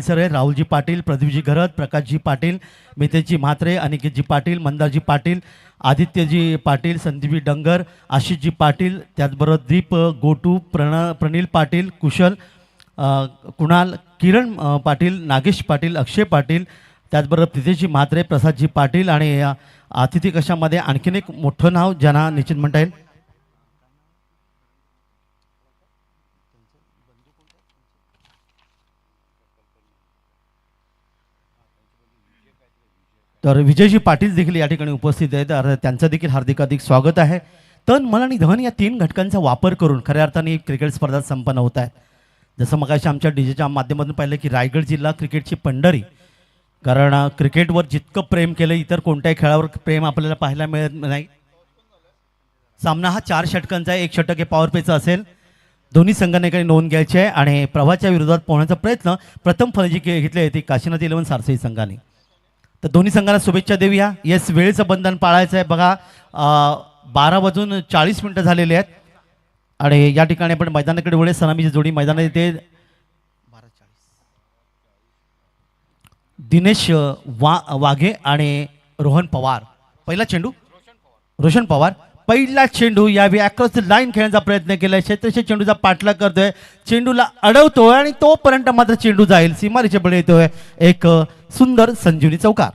Sir आहे राहुलजी पाटील, प्रदीपजी घरत, प्रकाशजी पाटील, मितेशजी म्हात्रे, अनिकेतजी पाटील, मंदारजी पाटील, आदित्यजी पाटील, संदीपजी डंगर, आशिषजी पाटील, त्याचबरोबर दीप गोटू, प्रणील पाटील, कुशल, कुणाल, किरण पाटील, नागेश पाटील, अक्षय पाटील, त्याचबरोबर प्रितेशजी म्हात्रे, प्रसादजी पाटील आणि अतिथी कक्षामध्ये आणखीन एक मोठं नाव ज्यांना निश्चित म्हणता येईल. तर विजयजी पाटील देखील या ठिकाणी उपस्थित आहेत. त्यांचं देखील हार्दिक स्वागत आहे. तन मन आणि धन या तीन घटकांचा वापर करून खऱ्या अर्थाने क्रिकेट स्पर्धा संपन्न होत आहेत. जसं मगाशी आमच्या डीजेच्या माध्यमातून पाहिलं की रायगड जिल्हा क्रिकेटची पंढरी, कारण क्रिकेटवर जितकं प्रेम केलं इतर कोणत्याही खेळावर प्रेम आपल्याला पाहायला मिळत नाही. सामना हा 4 षटकांचा आहे. 1 षटक हे पॉवर प्लेचं असेल. दोन्ही संघाने काही नोंद घ्यायची आहे आणि प्रवाहाच्या विरोधात पोहण्याचा प्रयत्न प्रथम फलंदाजी घेतली आहे ती काशीनाथ 11 सारसई संघाने. तर दोन्ही संघांना शुभेच्छा देऊया. येस, वेळेचं बंधन पाळायचं आहे. बघा 12:40 झालेले आहेत आणि या ठिकाणी आपण मैदानाकडे वळे सलामीची जोडी मैदानात येते. दिनेश वाघे आणि रोहन पवार. पहिला चेंडू रोशन पवार, पहिला चेंडू यावेळी अक्रॉस द लाईन खेळण्याचा प्रयत्न केलाय. क्षेत्रक्षक चेंडूचा पाठलाग करतोय, चेंडूला अडवतोय आणि तोपर्यंत मात्र चेंडू जाईल सीमारेषे पुढे येतोय. एक सुंदर संजीवनी चौकार.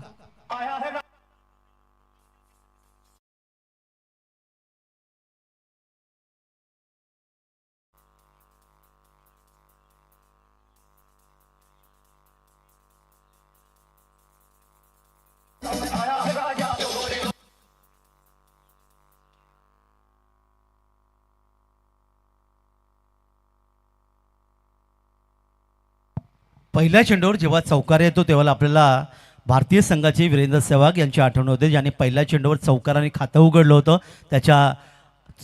पहिल्या चेंडूवर जेव्हा चौकार येतो तेव्हा आपल्याला भारतीय संघाचे वीरेंद्र सेहवाग यांची आठवण होते, ज्यांनी पहिल्या चेंडूवर चौकाराने खातं उघडलं होतं. त्याच्या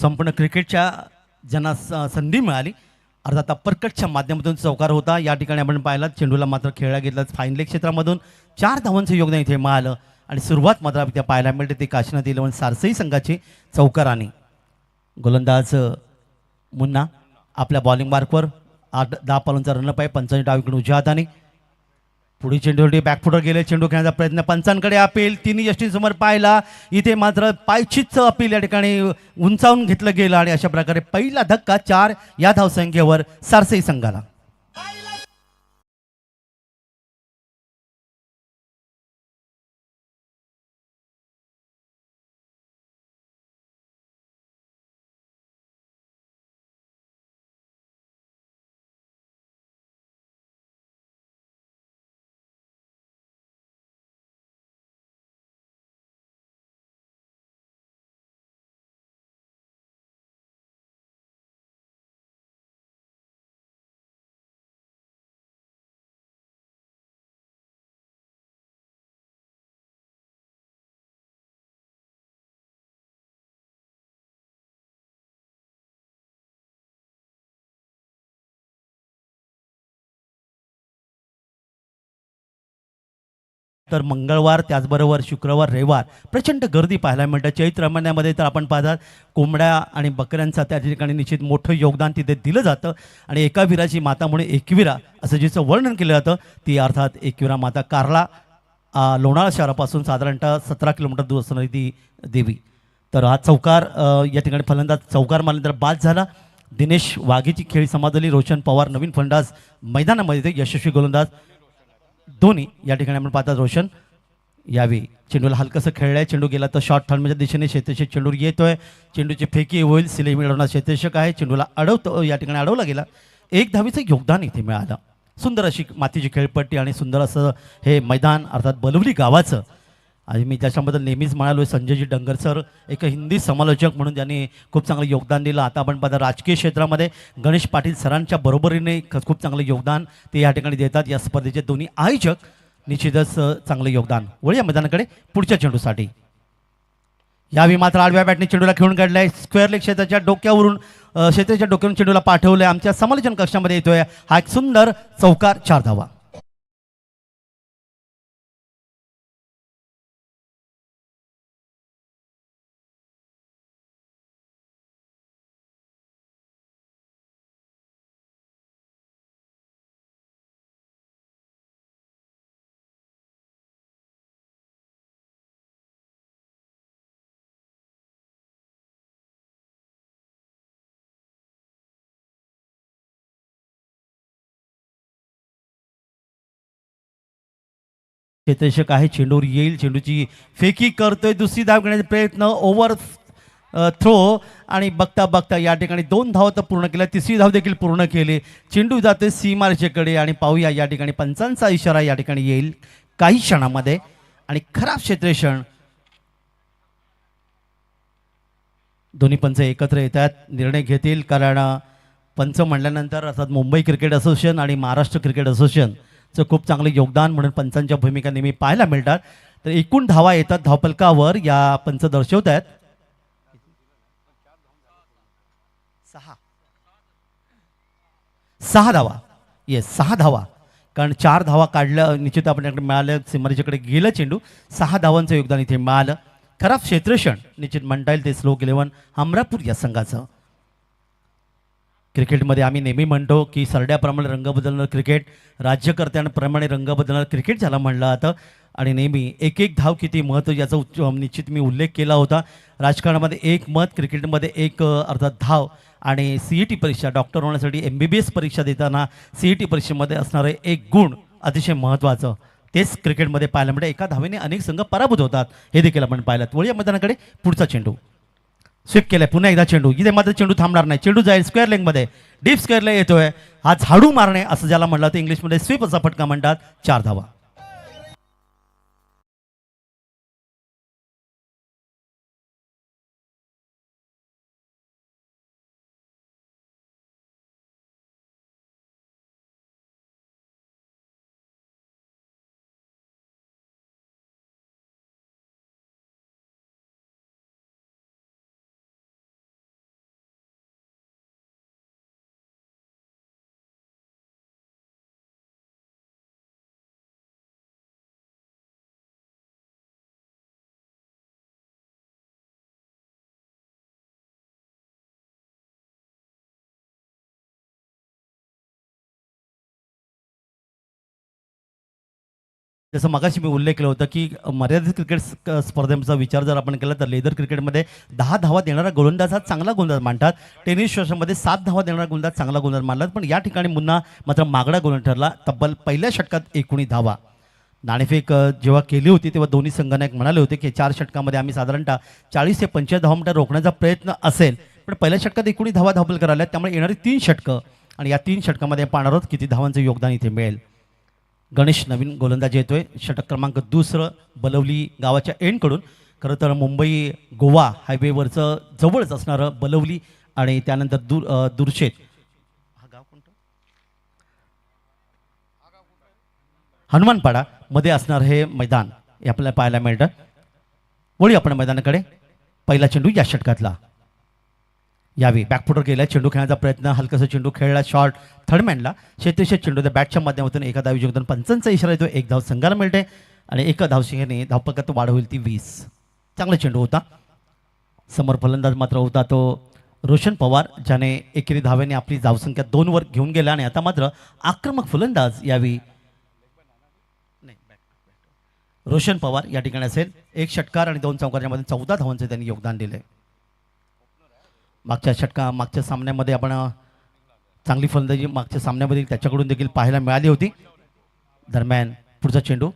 संपूर्ण क्रिकेटच्या ज्यांना संधी मिळाली, अर्थात अप्परकटच्या माध्यमातून चौकार होता. या ठिकाणी आपण पाहिला चेंडूला मात्र खेळला गेला. फाईन लेग क्षेत्रामधून 4 धावांचं योगदान इथे मिळालं आणि सुरुवात मात्र त्या पाहायला मिळते ती काशीनाथ 11 सारसई संघाची चौकाराने. गोलंदाज मुन्ना आपल्या बॉलिंग मार्कवर 8-10 पालूंचा रनअप आहे. पंचांनी डावीकडून उजव्या हाताने पुढे चेंडूवरती बॅकफुटर गेले. चेंडू खेळण्याचा प्रयत्न, पंचांकडे अपील, तिन्ही यष्टींसमोर पाहिला. इथे मात्र पायचीच अपील या ठिकाणी उंचावून घेतलं गेलं आणि अशा प्रकारे पहिला धक्का 4 या धावसंख्येवर सारसई संघाला. तर मंगळवार, त्याचबरोबर शुक्रवार, रविवार प्रचंड गर्दी पाहायला मिळते. चैत्र महिन्यामध्ये तर आपण पाहतात कोंबड्या आणि बकऱ्यांचा त्या ठिकाणी निश्चित मोठं योगदान तिथे दिलं जातं आणि एका वीराची माता म्हणून एकविरा असं जिचं वर्णन केलं जातं, ती अर्थात एकविरा माता कार्ला लोणाळा शहरापासून साधारणतः 17 किलोमीटर दूर असणारी ती देवी. तर हा चौकार या ठिकाणी फलंदाज चौकार मारल्यानंतर बाद झाला. दिनेश वाघेची खेळी समाजली. रोशन पवार नवीन फलंदाज मैदानामध्ये ते यशस्वी गोलंदाज दोन्ही या ठिकाणी आपण पाहतात. रोशन यावेळी चेंडूला हलकंसं खेळलाय. चेंडू गेला तर शॉर्ट थर्डच्या दिशेने क्षेत्रक्षक चेंडू येतोय. चेंडूची फेकी होईल. सिले मिळवणार क्षेत्रक्षक आहे. चेंडूला अडवतो, या ठिकाणी अडवला गेला. 1 धावीचं योगदान इथे मिळालं. सुंदर अशी मातीची खेळपट्टी आणि सुंदर असं हे मैदान अर्थात बलवली गावाचं. आणि मी त्याच्याबद्दल नेहमीच म्हणालो, संजयजी डंगर सर एक हिंदी समालोचक म्हणून त्यांनी खूप चांगलं योगदान दिलं. आता आपण पाहता राजकीय क्षेत्रामध्ये गणेश पाटील सरांच्या बरोबरीने खूप चांगलं योगदान ते या ठिकाणी देतात. या स्पर्धेचे दोन्ही आयोजक निश्चितच चांगलं योगदान. वळूया मैदानाकडे पुढच्या चेंडूसाठी. यावेळी मात्र आडव्या बॅटने चेंडूला खेळून काढलाय. स्क्वेअर लेग क्षेत्राच्या डोक्यावरून चेंडूला पाठवलंय. आमच्या समालोचन कक्षामध्ये येतोय हा एक सुंदर चौकार, 4 धावा. क्षेत्ररक्षक आहे, चेंडूवर येईल, चेंडूची फेकी करतोय, दुसरी धाव घेण्याचा प्रयत्न, ओव्हर थ्रो आणि बघता बघता या ठिकाणी 2 धावा तर पूर्ण केल्या, तिसरी धाव देखील पूर्ण केली. चेंडू जातोय सीमारेषेकडे आणि पाहूया या ठिकाणी पंचांचा इशारा या ठिकाणी येईल काही क्षणामध्ये आणि खराब क्षेत्ररक्षण. दोन्ही पंच एकत्र येतात, निर्णय घेतील, कारण पंच म्हणल्यानंतर अर्थात मुंबई क्रिकेट असोसिएशन आणि महाराष्ट्र क्रिकेट असोसिएशनचं खूप चांगलं योगदान म्हणून पंचांच्या भूमिका नेहमी पाहायला मिळतात. तर एकूण धावा येतात धावफलकावर या पंच दर्शवत आहेत 6 धावा. येस 6 धावा, कारण 4 धावा काढल्या निश्चित आपल्याकडे मिळाल्या, सीमारेषेकडे गेलं चेंडू. 6 धावांचं योगदान इथे मिळालं. खराब क्षेत्ररक्षण निश्चित म्हणता येईल ते स्लोक 11 हमरापूर या संघाचं. क्रिकेटमध्ये आम्ही नेहमी म्हणतो की सरड्याप्रमाणे रंग बदलणार क्रिकेट, राज्यकर्त्यांप्रमाणे रंग बदलणार क्रिकेट ज्याला म्हणलं जातं. आणि नेहमी एक एक धाव किती महत्त्व याचा निश्चित मी उल्लेख केला होता. राजकारणामध्ये एक मत, क्रिकेटमध्ये एक अर्थात धाव. आणि CET परीक्षा, डॉक्टर होण्यासाठी MBBS परीक्षा देताना CET परीक्षेमध्ये असणारे एक गुण अतिशय महत्त्वाचं, तेच क्रिकेटमध्ये पाहायला मिळते. एका धावेने अनेक संघ पराभूत होतात, हे देखील आपण पाहिलं. वळूया मैदानाकडे. पुढचा चेंडू स्वीप केलाय, पुन्हा एकदा चेंडू, इथे मात्र चेंडू थांबणार नाही, चेंडू जाईल स्क्वेअर लेगमध्ये, डीप स्क्वेअरला येतोय. हा झाडू मारणे असं ज्याला म्हणलं तर इंग्लिशमध्ये स्वीप असा फटका म्हणतात. 4 धावा. जसं मगाशी मी उल्लेख केला होता की मर्यादित क्रिकेट स्पर्धेचा विचार जर आपण केला तर लेदर क्रिकेटमध्ये 10 धावा देणारा गोलंदाज हा चांगला गोलंदाज मानतात. टेनिस शोषमध्ये 7 धावा देणारा गोलंदाज चांगला गोलंदाज मानलात. पण या ठिकाणी मुन्ना मात्र मागडा गोलंदाज ठरला. तब्बल पहिल्या षटकात 19 धावा. नाणेफेक जेव्हा केली होती तेव्हा दोन्ही संघनायक म्हणाले होते की 4 षटकामध्ये आम्ही साधारणतः 40 ते 45 धावा रोखण्याचा प्रयत्न असेल. पण पहिल्या षटकात 19 धावा धावपल करायला, त्यामुळे येणारी 3 षटकं आणि या 3 षटकामध्ये पाहणार आहोत किती धावांचं योगदान इथे मिळेल. गणेश नवीन गोलंदाज येतोय, षटक क्रमांक 2 बलवली गावाच्या एंडकडून. खरं तर मुंबई गोवा हायवेवरचं जवळच असणारं बलवली आणि त्यानंतर दुर्शेत, हा गाव कोणतं, हनुमानपाडा मध्ये असणार हे मैदान हे आपल्याला पाहायला मिळतं. वळी आपण मैदानाकडे. पहिला चेंडू या षटकातला यावी, बॅकफुटर केला, चेंडू खेळण्याचा प्रयत्न, हलकासा चेंडू खेळला, शॉर्ट थर्डमॅनला. शेतीशे चेंडू त्या बॅटच्या माध्यमातून एका धावी योगदान, पंचांचा इशारा येतो, 1 धाव संघाला मिळते आणि एका धावशिंगाने धावपकात वाढ होईल ती 20. चांगला चेंडू होता. समोर फलंदाज मात्र होता तो रोशन पवार, ज्याने एकेरी धाव्याने आपली धावसंख्या 2 वर घेऊन गेला. आणि आता मात्र आक्रमक फलंदाज यावी रोशन पवार या ठिकाणी असेल. 1 षटकार आणि 2 चौकाराच्या मध्ये 14 धावांचे त्यांनी योगदान दिले. मागच्या सामन्यामध्ये आपण चांगली फलंदाजी मागच्या सामन्यामध्ये त्याच्याकडून देखील पाहायला मिळाली होती. दरम्यान पुढचा चेंडू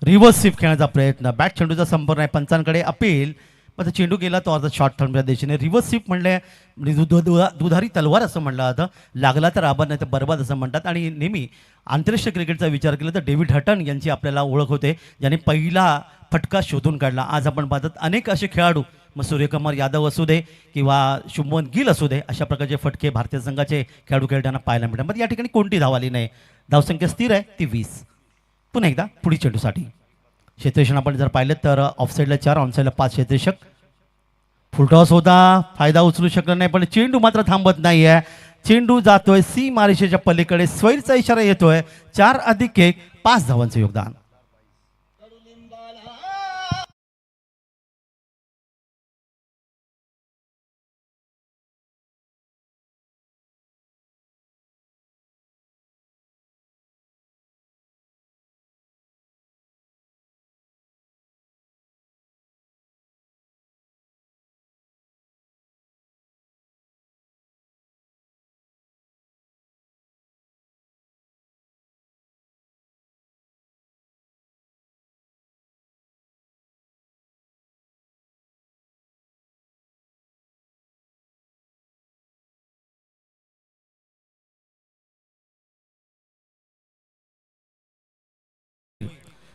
रिव्हर्स स्वीप खेळण्याचा प्रयत्न, बॅट चेंडूचा संपर्क नाही, पंचांकडे अपील. पण चेंडू गेला तो अर्धा शॉर्ट थर्मच्या दिशेने. रिव्हर्स स्वीप म्हणले दुधारी तलवार असं म्हणलं जातं, लागला तर आबाद नाही तर बरबाद असं म्हणतात. आणि नेहमी आंतरराष्ट्रीय क्रिकेटचा विचार केला तर डेव्हिड हटन यांची आपल्याला ओळख होते, ज्याने पहिला फटका शोधून काढला. आज आपण पाहतात अनेक असे खेळाडू, मग सूर्यकुमार यादव असू दे किंवा शुभमन गिल असू दे, अशा प्रकारचे फटके भारतीय संघाचे खेळाडू खेळताना पाहायला मिळतात. मग या ठिकाणी कोणती धाव आली नाही, धावसंख्या स्थिर आहे ती 20. पुन्हा एकदा पुढील चेंडूसाठी क्षेत्ररक्षण आपण जर पाहिलं तर ऑफसाईडला 4, ऑनसाईडला 5 क्षेत्ररक्षक. फुलटॉस होता, फायदा उचलू शकला नाही, पण चेंडू मात्र थांबत नाहीये. चेंडू जातोय सीमारेषेच्या पलीकडे, स्वैरचा इशारा येतोय. 4+1 5 धावांचं योगदान.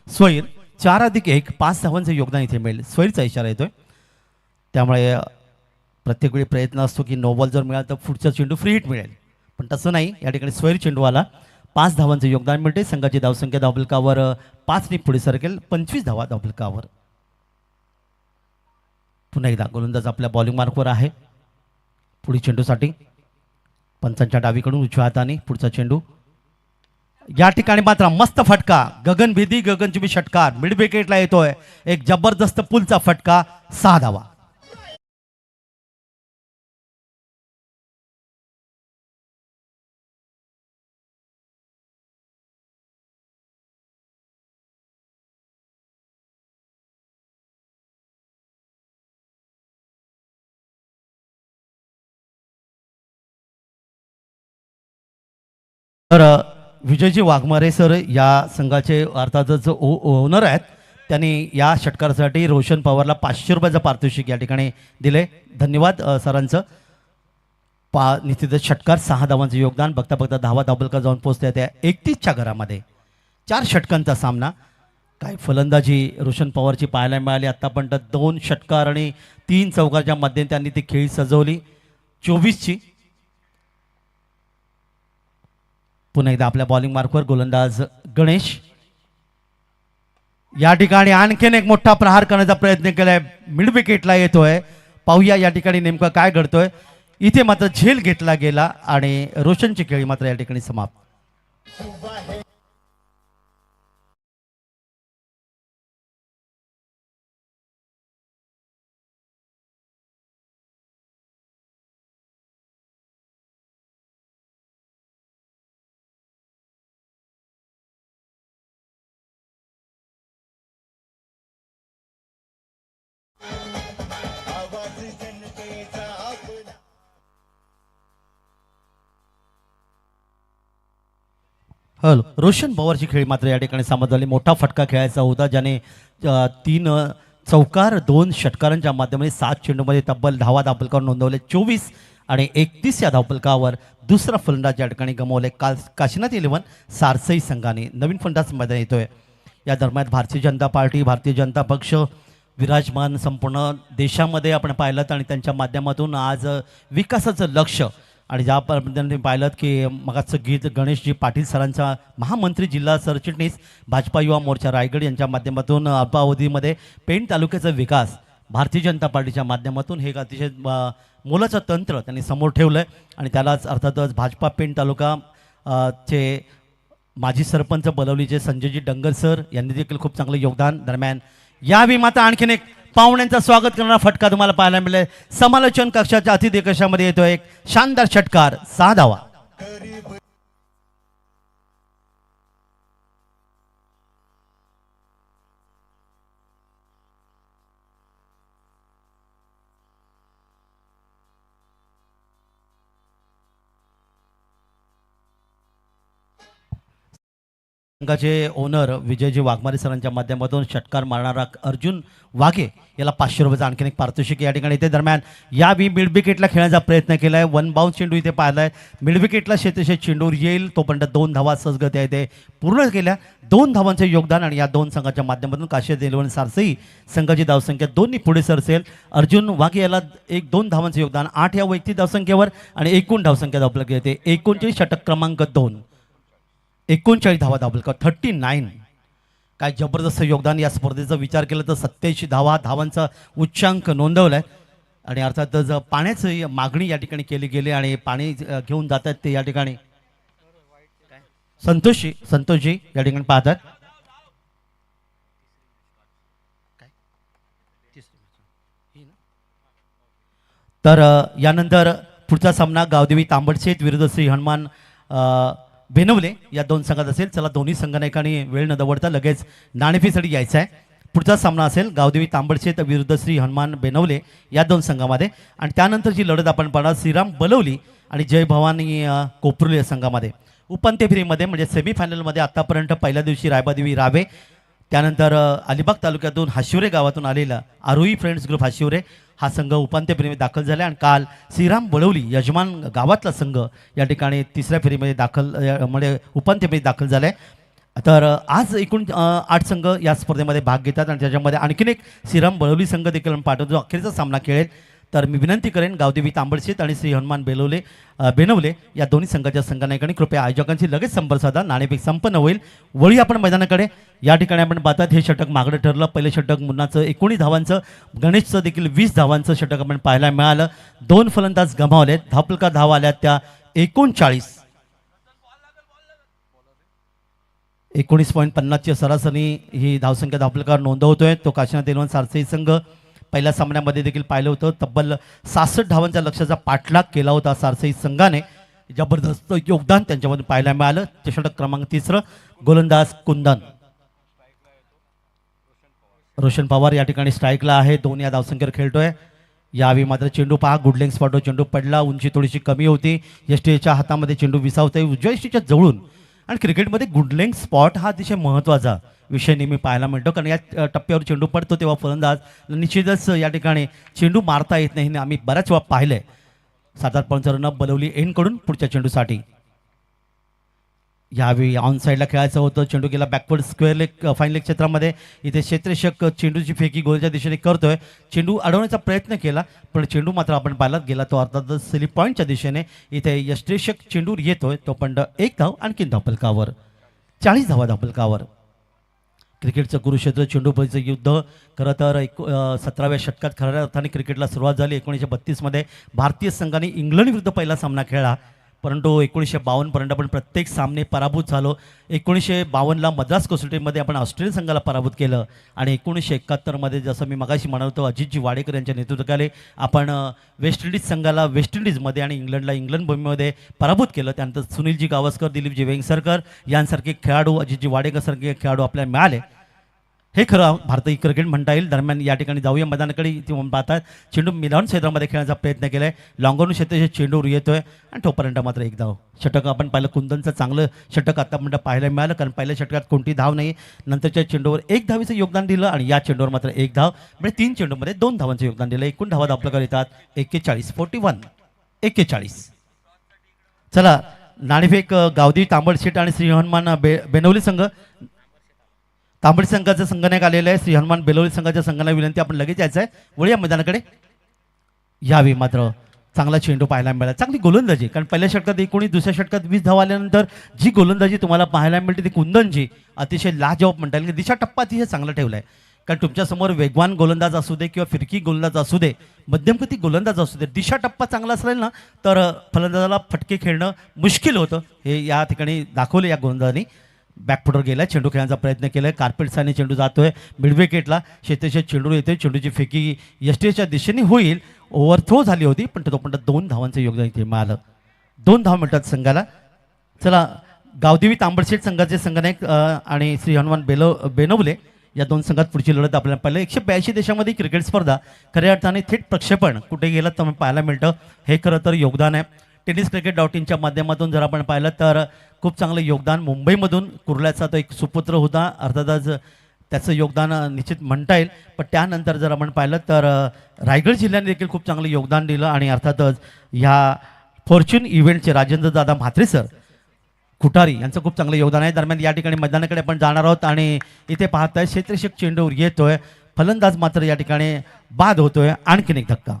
स्वैर 4+1 5 धावांचं योगदान इथे मिळेल. स्वैरचा इशारा येतोय. त्यामुळे प्रत्येक वेळी प्रयत्न असतो की नो बॉल जर मिळाला तर पुढचा चेंडू फ्री हिट मिळेल, पण तसं नाही. या ठिकाणी स्वैर चेंडूवाला 5 धावांचं योगदान मिळते. संघाची धावसंख्या धावफलकावर 5 ने पुढे सरकेल. 25 धावा धावफलकावर. पुन्हा एकदा गोलंदाज आपल्या बॉलिंग मार्कवर आहे. पुढील चेंडूसाठी पंचांच्या डावीकडून उजव्या हाताने पुढचा चेंडू. या ठिकाणी मात्र मस्त फटका, गगनभेदी गगनचुंबी षटकार मिड विकेटला येतोय. एक जबरदस्त पुलचा फटका. 6 धावा. तर विजयजी वाघमारे सर या संघाचे अर्थातच ओनर आहेत. त्यांनी या षटकारासाठी रोशन पवारला 500 रुपयाचं पारितोषिक या ठिकाणी दिले. धन्यवाद सरांचं. निश्चितच षटकार 6 धावांचं योगदान. बघता बघता धावा धावफलका जाऊन पोहोचते त्या 31च्या घरामध्ये. 4 षटकांचा सामना. काय फलंदाजी रोशन पवारची पाहायला मिळाली. आत्तापर्यंत 2 षटकार आणि 3 चौकाच्या मध्ये त्यांनी ती खेळी सजवली. 24ची. पुन्हा एकदा आपल्या बॉलिंग मार्कवर गोलंदाज गणेश. या ठिकाणी आणखीन एक मोठा प्रहार करण्याचा प्रयत्न केलाय. मिड विकेटला येतोय. पाहूया या ठिकाणी नेमकं काय घडतोय. इथे मात्र झेल घेतला गेला आणि रोशनची खेळी मात्र या ठिकाणी समाप्त. हॅलो. रोशन पवारची खेळी मात्र या ठिकाणी समाप्त झाली. मोठा फटका खेळायचा होता ज्याने 3 चौकार 2 षटकारांच्या माध्यमाने 7 चेंडूमध्ये तब्बल धावा धावफलकावर नोंदवले. 24 आणि 31 या धावफलकावर दुसरा फलंदाज या ठिकाणी गमावले. काशीनाथ 11 सारसई संघाने नवीन फलंदाज मैदान येतोय. या दरम्यान भारतीय जनता पार्टी भारतीय जनता पक्ष विराजमान संपूर्ण देशामध्ये आपण पाहिलं आणि त्यांच्या माध्यमातून आज विकासाचं लक्ष आणि ज्या पद्धतीने पाहिलं की मगाचं गीत गणेशजी पाटील सरांचा महामंत्री जिल्हा सरचिटणीस भाजपा युवा मोर्चा रायगड यांच्या माध्यमातून अल्पावधीमध्ये पेण तालुक्याचा विकास भारतीय जनता पार्टीच्या माध्यमातून हे एक अतिशय मोलाचं तंत्र त्यांनी समोर ठेवलं आहे. आणि त्यालाच अर्थातच भाजपा पेण तालुका चे माजी सरपंच बलवलीचे संजयजी डंगर सर यांनी देखील खूप चांगलं योगदान. दरम्यान यावेळी मात्र आणखीन एक पाहुण्यांचा स्वागत करणारा फटका तुम्हाला पाहायला मिळेल. समालोचन कक्षाच्या अतिथी कक्षामध्ये येतो एक शानदार षटकार. 6 धावा. संघाचे ओनर विजयजी वाघमारे सरांच्या माध्यमातून षटकार मारणारा अर्जुन वाघे याला 500 रुपयाचं आणखीन एक पारितोषिक या ठिकाणी येते. दरम्यान या मिड विकेटला खेळण्याचा प्रयत्न केला आहे. 1 बाउन्स चेंडू इथे पाहिला आहे. मिड विकेटला शेतशेत चेंडूवर येईल तोपर्यंत 2 धावा सहजगत्या इथे पूर्ण केल्या. 2 धावांचे योगदान आणि या 2 संघाच्या माध्यमातून काशीनाथ 11 सारसई संघाची धावसंख्या 2 पुढे सरसेल. अर्जुन वाघे याला 1-2 धावांचे योगदान. 8 या वैयक्तिक धावसंख्येवर आणि एकूण धावसंख्या धावफलक येते. 39 षटक क्रमांक 2. 39 धावा धावफलक 39. काय जबरदस्त योगदान. या स्पर्धेचा विचार केला तर 87 धावांचा उच्चांक नोंदवलाय. आणि अर्थातच पाण्याची मागणी या ठिकाणी केली गेली आणि पाणी घेऊन जातात ते या ठिकाणी संतोषजी या ठिकाणी पाहतात. तर यानंतर पुढचा सामना गावदेवी तांबडशेत विरुद्ध श्री हनुमान बेनवले या 2 संघात असेल. चला दोन्ही संघाने वेळ न दवडता लगेच नाणेफेसाठी यायचं आहे. पुढचा सामना असेल गावदेवी तांबडशेत विरुद्ध श्री हनुमान बेनवले या 2 संघामध्ये. आणि त्यानंतरची लढत आपण पाहणार श्रीराम बलवली आणि जय भवानी कोपरुली या संघामध्ये. उपांत्य फेरीमध्ये म्हणजे सेमीफायनलमध्ये आतापर्यंत पहिल्या दिवशी रायबादेवी रावे, त्यानंतर अलिबाग तालुक्यातून हाशिवरे गावातून आलेला आरोही फ्रेंड्स ग्रुप हाशिवरे हा संघ उपांत्य फेरीमध्ये दाखल झाला. आणि काल श्रीराम बळवली यजमान गावातला संघ या ठिकाणी 3ऱ्या फेरीमध्ये दाखल म्हणजे उपांत्य फेरीत दाखल झालाय. तर आज एकूण 8 संघ या स्पर्धेमध्ये भाग घेतात आणि त्याच्यामध्ये आणखीन एक श्रीराम बळवली संघ देखील आपण पाठवतो जो अखेरचा सामना खेळेल. तर मी विनंती करेन गावदेवी तांबडशेत आणि श्री हनुमान बेनवले या दोन्ही संघाच्या संघनायकांनी कृपया आयोजकांशी लगेच संपर्क साधा. नाणेफेक संपन्न होईल. वळी आपण मैदानाकडे. या ठिकाणी आपण पाहतात हे षटक मागडं ठरलं. पहिलं षटक मुन्नाचं 19 धावांचं, गणेशचं देखील 20 धावांचं षटक आपण पाहायला मिळालं. दोन फलंदाज गमावलेत. धावपलका धावा आल्या त्या 39. 19.50ची सरासरी ही धावसंख्या धावपलकार नोंदवतोय. तो काशीनाथ एलवन सारसई संघ पहिल्या सामन्यामध्ये देखील पाहिलं होतं. तब्बल 66 धावांच्या लक्ष्याचा पाठलाग केला होता सारसई संघाने. जबरदस्त योगदान त्यांच्यामध्ये पाहायला मिळालं. ते षटक क्रमांक 3 गोलंदाज कुंदन. रोशन पवार या ठिकाणी स्ट्राईकला आहे. 2 या धावसंख्येवर खेळतोय. यावेळी मात्र चेंडू पहा गुडलेंग स्पॉटवर चेंडू पडला. उंची थोडीशी कमी होती. एसटीच्या हातामध्ये चेंडू विसावतोय उजव्या एसटीच्या जवळून. आणि क्रिकेटमध्ये गुडलेंग स्पॉट हा अतिशय महत्त्वाचा विषय नेहमी पाहायला मिळतो. कारण या टप्प्यावर चेंडू पडतो तेव्हा फलंदाज निश्चितच या ठिकाणी चेंडू मारता येत नाही. आम्ही बऱ्याच वेळा पाहिलंय. 7-8 रन बलवली एनकडून पुढच्या चेंडूसाठी. यावेळी ऑन साईडला खेळायचं होतं. चेंडू गेला backward square leg fine leg क्षेत्रामध्ये. इथे क्षेत्ररक्षक चेंडूची फेकी गोलच्या दिशेने करतोय. चेंडू अडवण्याचा प्रयत्न केला पण चेंडू मात्र आपण पाहिला गेला तो अर्थातच स्लिप पॉईंटच्या दिशेने. इथे यष्टेषक चेंडू येतोय तो पण एक धाव आणखीन धावपलकावर. 40 धावा धावपलकावर. क्रिकेटचं कुरुक्षेत्र चेंडूपळीचं युद्ध. खरं तर 17व्या षटकात खऱ्या अर्थाने क्रिकेटला सुरुवात झाली. 1932मध्ये भारतीय संघाने इंग्लंड विरुद्ध पहिला सामना खेळला. परंतु 1952 पर्यंत आपण प्रत्येक सामने पराभूत झालो. 1952ला मद्रास कसोटीमध्ये आपण ऑस्ट्रेलिया संघाला पराभूत केलं. आणि 1971मध्ये जसं मी मगाशी म्हणालो अजितजी वाडेकर यांच्या नेतृत्वाखाली आपण वेस्ट इंडिज संघाला वेस्ट इंडिजमध्ये आणि इंग्लंडला इंग्लंड भूमीमध्ये पराभूत केलं. त्यानंतर सुनीलजी गावस्कर, दिलीपजी वेंगसरकर यांसारखे खेळाडू, अजितजी वाडेकर सारखे खेळाडू आपल्याला मिळाले. हे खरं भारतीय क्रिकेट म्हणता येईल. दरम्यान या ठिकाणी जाऊया मैदानाकडे. इथे पाहतात चेंडू मिलावून क्षेत्रामध्ये खेळण्याचा प्रयत्न केलाय. लॉंगॉन क्षेत्राचे चेंडूवर येतोय आणि तोपर्यंत मात्र एक धाव. षटक आपण पाहिलं कुंदनचं चांगलं षटक आतापर्यंत पाहायला मिळालं कारण पहिल्या षटकात कोणती धाव नाही. नंतरच्या चेंडूवर 1 धावीचं योगदान दिलं आणि या चेंडूवर मात्र 1 धाव. म्हणजे 3 चेंडूमध्ये 2 धावांचं योगदान दिलं. एकूण धावा धावपलकार येतात 41. 41. चला नाणेफेक गावदेवी तांबडशेट आणि श्री हनुमान बेनवली संघ. तांबडी संघाचं संघनायक आलेलं आहे. श्री हनुमान बेलोली संघाच्या संघाला विनंती आपण लगेच यायचं आहे. वळूया मैदानाकडे. यावेळी मात्र चांगला चेंडू पाहायला मिळाला. चांगली गोलंदाजी कारण पहिल्या षटकात 19, दुसऱ्या षटकात 20 धावा आल्यानंतर जी गोलंदाजी तुम्हाला पाहायला मिळते ती कुंदनची अतिशय लाजवाब म्हणता येईल. दिशा टप्पा अतिशय चांगला ठेवला आहे. कारण तुमच्यासमोर वेगवान गोलंदाज असू दे किंवा फिरकी गोलंदाज असू दे, मध्यमगती गोलंदाज असू दे, दिशा टप्पा चांगला असेल ना तर फलंदाजाला फटके खेळणं मुश्किल होतं. हे या ठिकाणी दाखवलं या गोलंदाजांनी. बॅकफुटवर गेला. चेंडू खेळण्याचा प्रयत्न केला. कार्पेटसाने चेंडू जातोय मिड विकेटला. शेतेच्या चेंडू येतोय. चेंडूची फेकी यष्टीच्या दिशेने होईल. ओव्हरथ्रो झाली होती पण तोपर्यंत 2 धावांचं योगदान इथे मिळालं. 2 धाव मिळतात संघाला. चला गावदेवी तांबडशेट संघाचे संघनायक आणि श्री हनुमान बेनवले या 2 संघात पुढची लढत आपल्याला पाहिलं. 182 देशामध्ये क्रिकेट स्पर्धा खऱ्या अर्थाने थेट प्रक्षेपण कुठे गेलं तर पाहायला मिळतं. हे खरं तर योगदान आहे. tenniscricket.in च्या माध्यमातून जर आपण पाहिलं तर खूप चांगलं योगदान मुंबईमधून कुर्ल्याचा तो एक सुपुत्र होता. अर्थातच त्याचं योगदान निश्चित म्हणता येईल. पण त्यानंतर जर आपण पाहिलं तर रायगड जिल्ह्याने देखील खूप चांगलं योगदान दिलं. आणि अर्थातच ह्या फॉर्च्यून इव्हेंटचे राजेंद्रदादा म्हात्रे सर खुटारी यांचं खूप चांगलं योगदान आहे. दरम्यान या ठिकाणी मैदानाकडे आपण जाणार आहोत आणि इथे पाहताय क्षेत्ररक्षक चेंडूवर येतोय. फलंदाज मात्र या ठिकाणी बाद होतोय. आणखीन एक धक्का.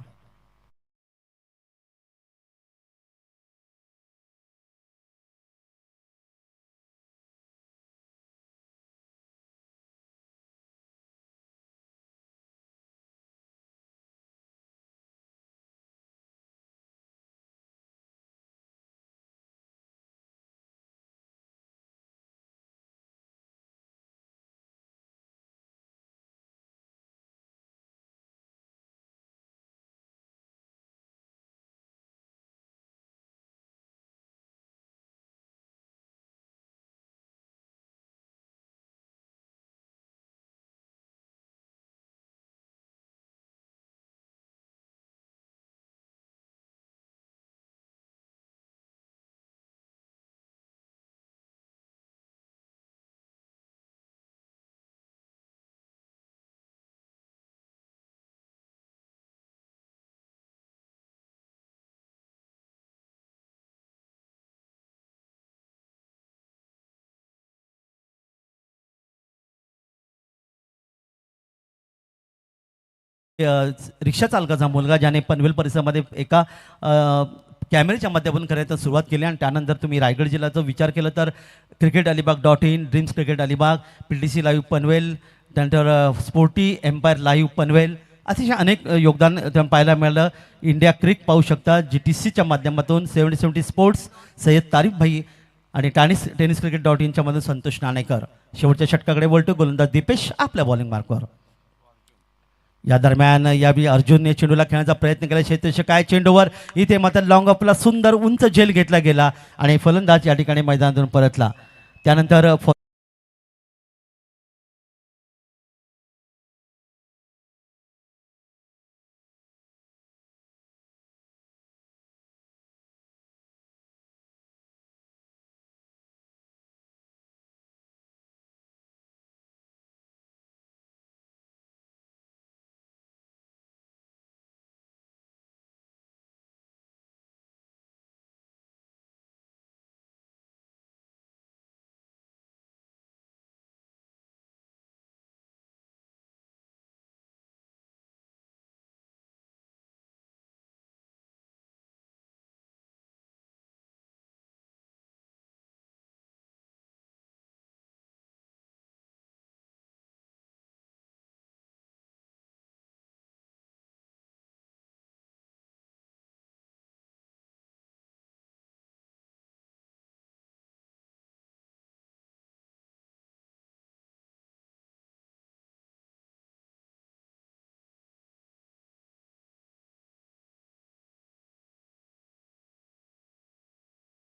रिक्षा चालकाचा मुलगा ज्याने पनवेल परिसरामध्ये एका कॅमेऱ्याच्या माध्यमातून करायला सुरुवात केली आणि त्यानंतर तुम्ही रायगड जिल्ह्याचा विचार केला तर cricket.alibag.in, dreams cricket Alibag, PTC live Panvel, त्यानंतर स्पोर्टी एम्पायर लाईव्ह पनवेल, अतिशय अनेक योगदान तुम्हाला पाहायला मिळालं. इंडिया क्रिक पाहू शकता GTCच्या माध्यमातून 70-70 स्पोर्ट्स सय्यद तारिक भाई आणि टेनिस cricket.in मधून संतोष नाणेकर. शेवटच्या षटकाकडे वळतो गोलंदाज दीपेश आपल्या बॉलिंग मार्कवर. या दरम्यान यावेळी अर्जुनने चेंडूला खेळण्याचा प्रयत्न केला. क्षेत्ररक्षक काय चेंडूवर इथे मात्र लॉंग ऑफला सुंदर उंच झेल घेतला गेला आणि फलंदाज या ठिकाणी मैदानातून परतला. त्यानंतर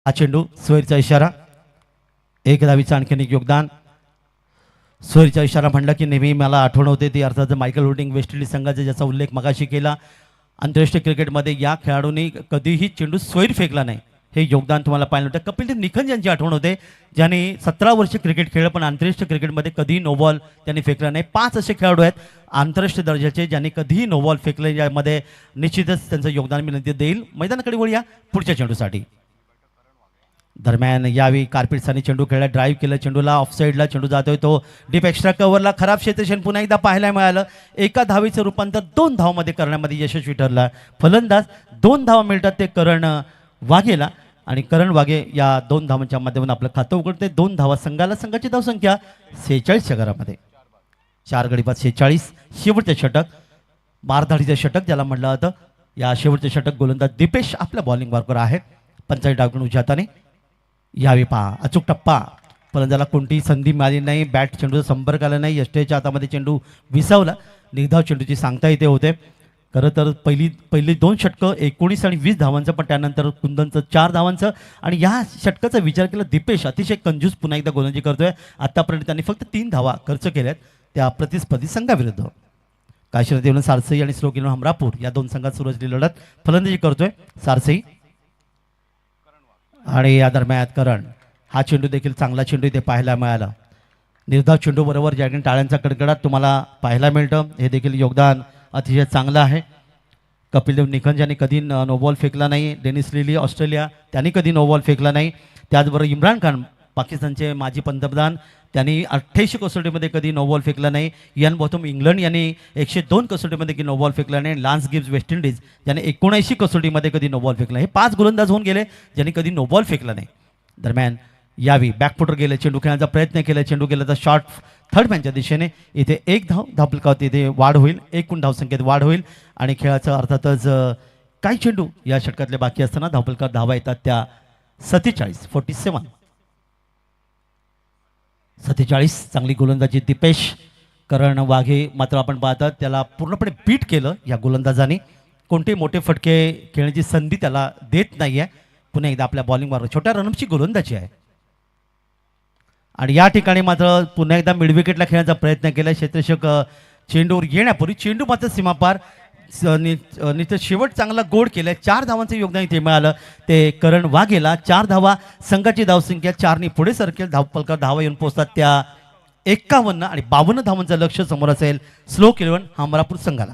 हा चेंडू सोयरीचा इशारा, एक धावीचा आणखीन एक योगदान. सोयरीचा इशारा म्हणलं की नेहमी मला आठवण होते ती अर्थात मायकल होल्डिंग वेस्ट इंडिज संघाचा ज्याचा उल्लेख मगाशी केला. आंतरराष्ट्रीय क्रिकेटमध्ये या खेळाडूंनी कधीही चेंडू स्वैर फेकला नाही, हे योगदान तुम्हाला पाहिलं होतं. कपिल देव निखंज यांची आठवण होते ज्यांनी 17 वर्ष क्रिकेट खेळलं पण आंतरराष्ट्रीय क्रिकेटमध्ये कधीही नो बॉल त्यांनी फेकला नाही. 5 असे खेळाडू आहेत आंतरराष्ट्रीय दर्जाचे ज्यांनी कधीही नो बॉल फेकले, यामध्ये निश्चितच त्यांचं योगदान मी नंतर देईल. मैदानाकडे वळूया पुढच्या चेंडूसाठी. दरम्यान यावेळी कार्पेटसाने चेंडू खेळला, ड्राईव्ह केलं, चेंडूला ऑफसाईडला चेंडू जातोय तो डीप एक्स्ट्रा कव्हरला. खराब क्षेत्ररक्षण पुन्हा एकदा पाहायला मिळालं. एका धावीचं रूपांतर 2 धावामध्ये करण्यामध्ये यशस्वी ठरला. फलंदाज 2 धावा मिळतात ते करण वाघेला आणि करण वाघे या 2 धावांच्या माध्यमातून आपलं खातं उघडते. 2 धावा संघाला, संघाची धावसंख्या 46च्या घरामध्ये. 4 गडी बाद 46. शेवटचे षटक, बारधाडीचे षटक ज्याला म्हटलं जातं. या शेवटचे षटक गोलंदाज दीपेश आपल्या बॉलिंग मार्कवर आहेत. 45 डावून उजव्या हाताने. यावेळी पहा अचूक टप्पा, फलंदाजाला कोणतीही संधी मिळाली नाही, बॅट चेंडूचा संपर्क आला नाही, यष्टेच्या हातामध्ये चेंडू विसावला. निर्धाव चेंडूची सांगता इथे होते. खरं तर पहिली 2 षटकं 19 आणि 20 धावांचं, पण त्यानंतर कुंदनचं 4 धावांचं. आणि या षटकाचा विचार केला दीपेश अतिशय कंजूस पुन्हा एकदा गोलंदाजी करतोय. आतापर्यंत त्यांनी फक्त 3 धावा खर्च केल्यात त्या प्रतिस्पर्धी संघाविरुद्ध. काशीनाथ येऊन सारसई आणि श्लोक येऊन हमरापूर या 2 संघात सुरू असलेली लढत फलंदाजी करतोय सारसई. आणि या दरम्यान करण, हा चेंडू देखील चांगला चेंडू इथे पाहायला मिळाला. निर्धाव चेंडू बरोबर ज्या ठिकाणी टाळ्यांचा कडकडाट तुम्हाला पाहायला मिळतं, हे देखील योगदान अतिशय चांगलं आहे. कपिल देव निखंज यांनी कधी नो बॉल फेकला नाही. डेनिस लिली ऑस्ट्रेलिया त्यांनी कधी नो बॉल फेकला नाही. त्याचबरोबर इम्रान खान पाकिस्तानचे माजी पंतप्रधान, त्यांनी 88 कसोटीमध्ये कधी नो बॉल फेकला नाही. इयान बॉथम इंग्लंड यांनी 102 कसोटीमध्ये कधी नो बॉल फेकला नाही. लान्स गिब्स वेस्ट इंडिज ज्यांनी 79 कसोटीमध्ये कधी नो बॉल फेकला नाही. हे 5 गोलंदाज होऊन गेले ज्यांनी कधी नो बॉल फेकला नाही. दरम्यान यावी बॅकफुटर गेले, चेंडू खेळण्याचा प्रयत्न केला, चेंडू गेला तर शॉर्ट थर्ड मॅनच्या दिशेने. इथे एक धावफलकावरती इथे वाढ होईल, एकूण धावसंख्येत वाढ होईल आणि खेळाचं अर्थातच काही चेंडू या षटकातले बाकी असताना धावफलकावर धावा येतात त्या 47. चांगली गोलंदाजी दीपेश. करण वाघे मात्र आपण पाहतात त्याला पूर्णपणे बीट केलं या गोलंदाजाने. कोणते मोठे फटके खेळण्याची संधी त्याला देत नाहीये. पुन्हा एकदा आपल्या बॉलिंगवर छोट्या रनअपची गोलंदाजी आहे आणि या ठिकाणी मात्र पुन्हा एकदा मिड विकेटला खेळण्याचा प्रयत्न केला. क्षेत्ररक्षक चेंडूवर येण्यापूर्वी चेंडू मात्र सीमापार निश्चित शेवट चांगला गोड केलाय. 4 धावांचं योगदान इथे मिळालं ते करण वाघेला. 4 धावा, संघाची धावसंख्या 4 पुढे सरकेल. धावफलकावर धावा येऊन पोहोचतात त्या 51 आणि 52 धावांचं लक्ष समोर असेल स्लोक 11 हमरापूर संघाला.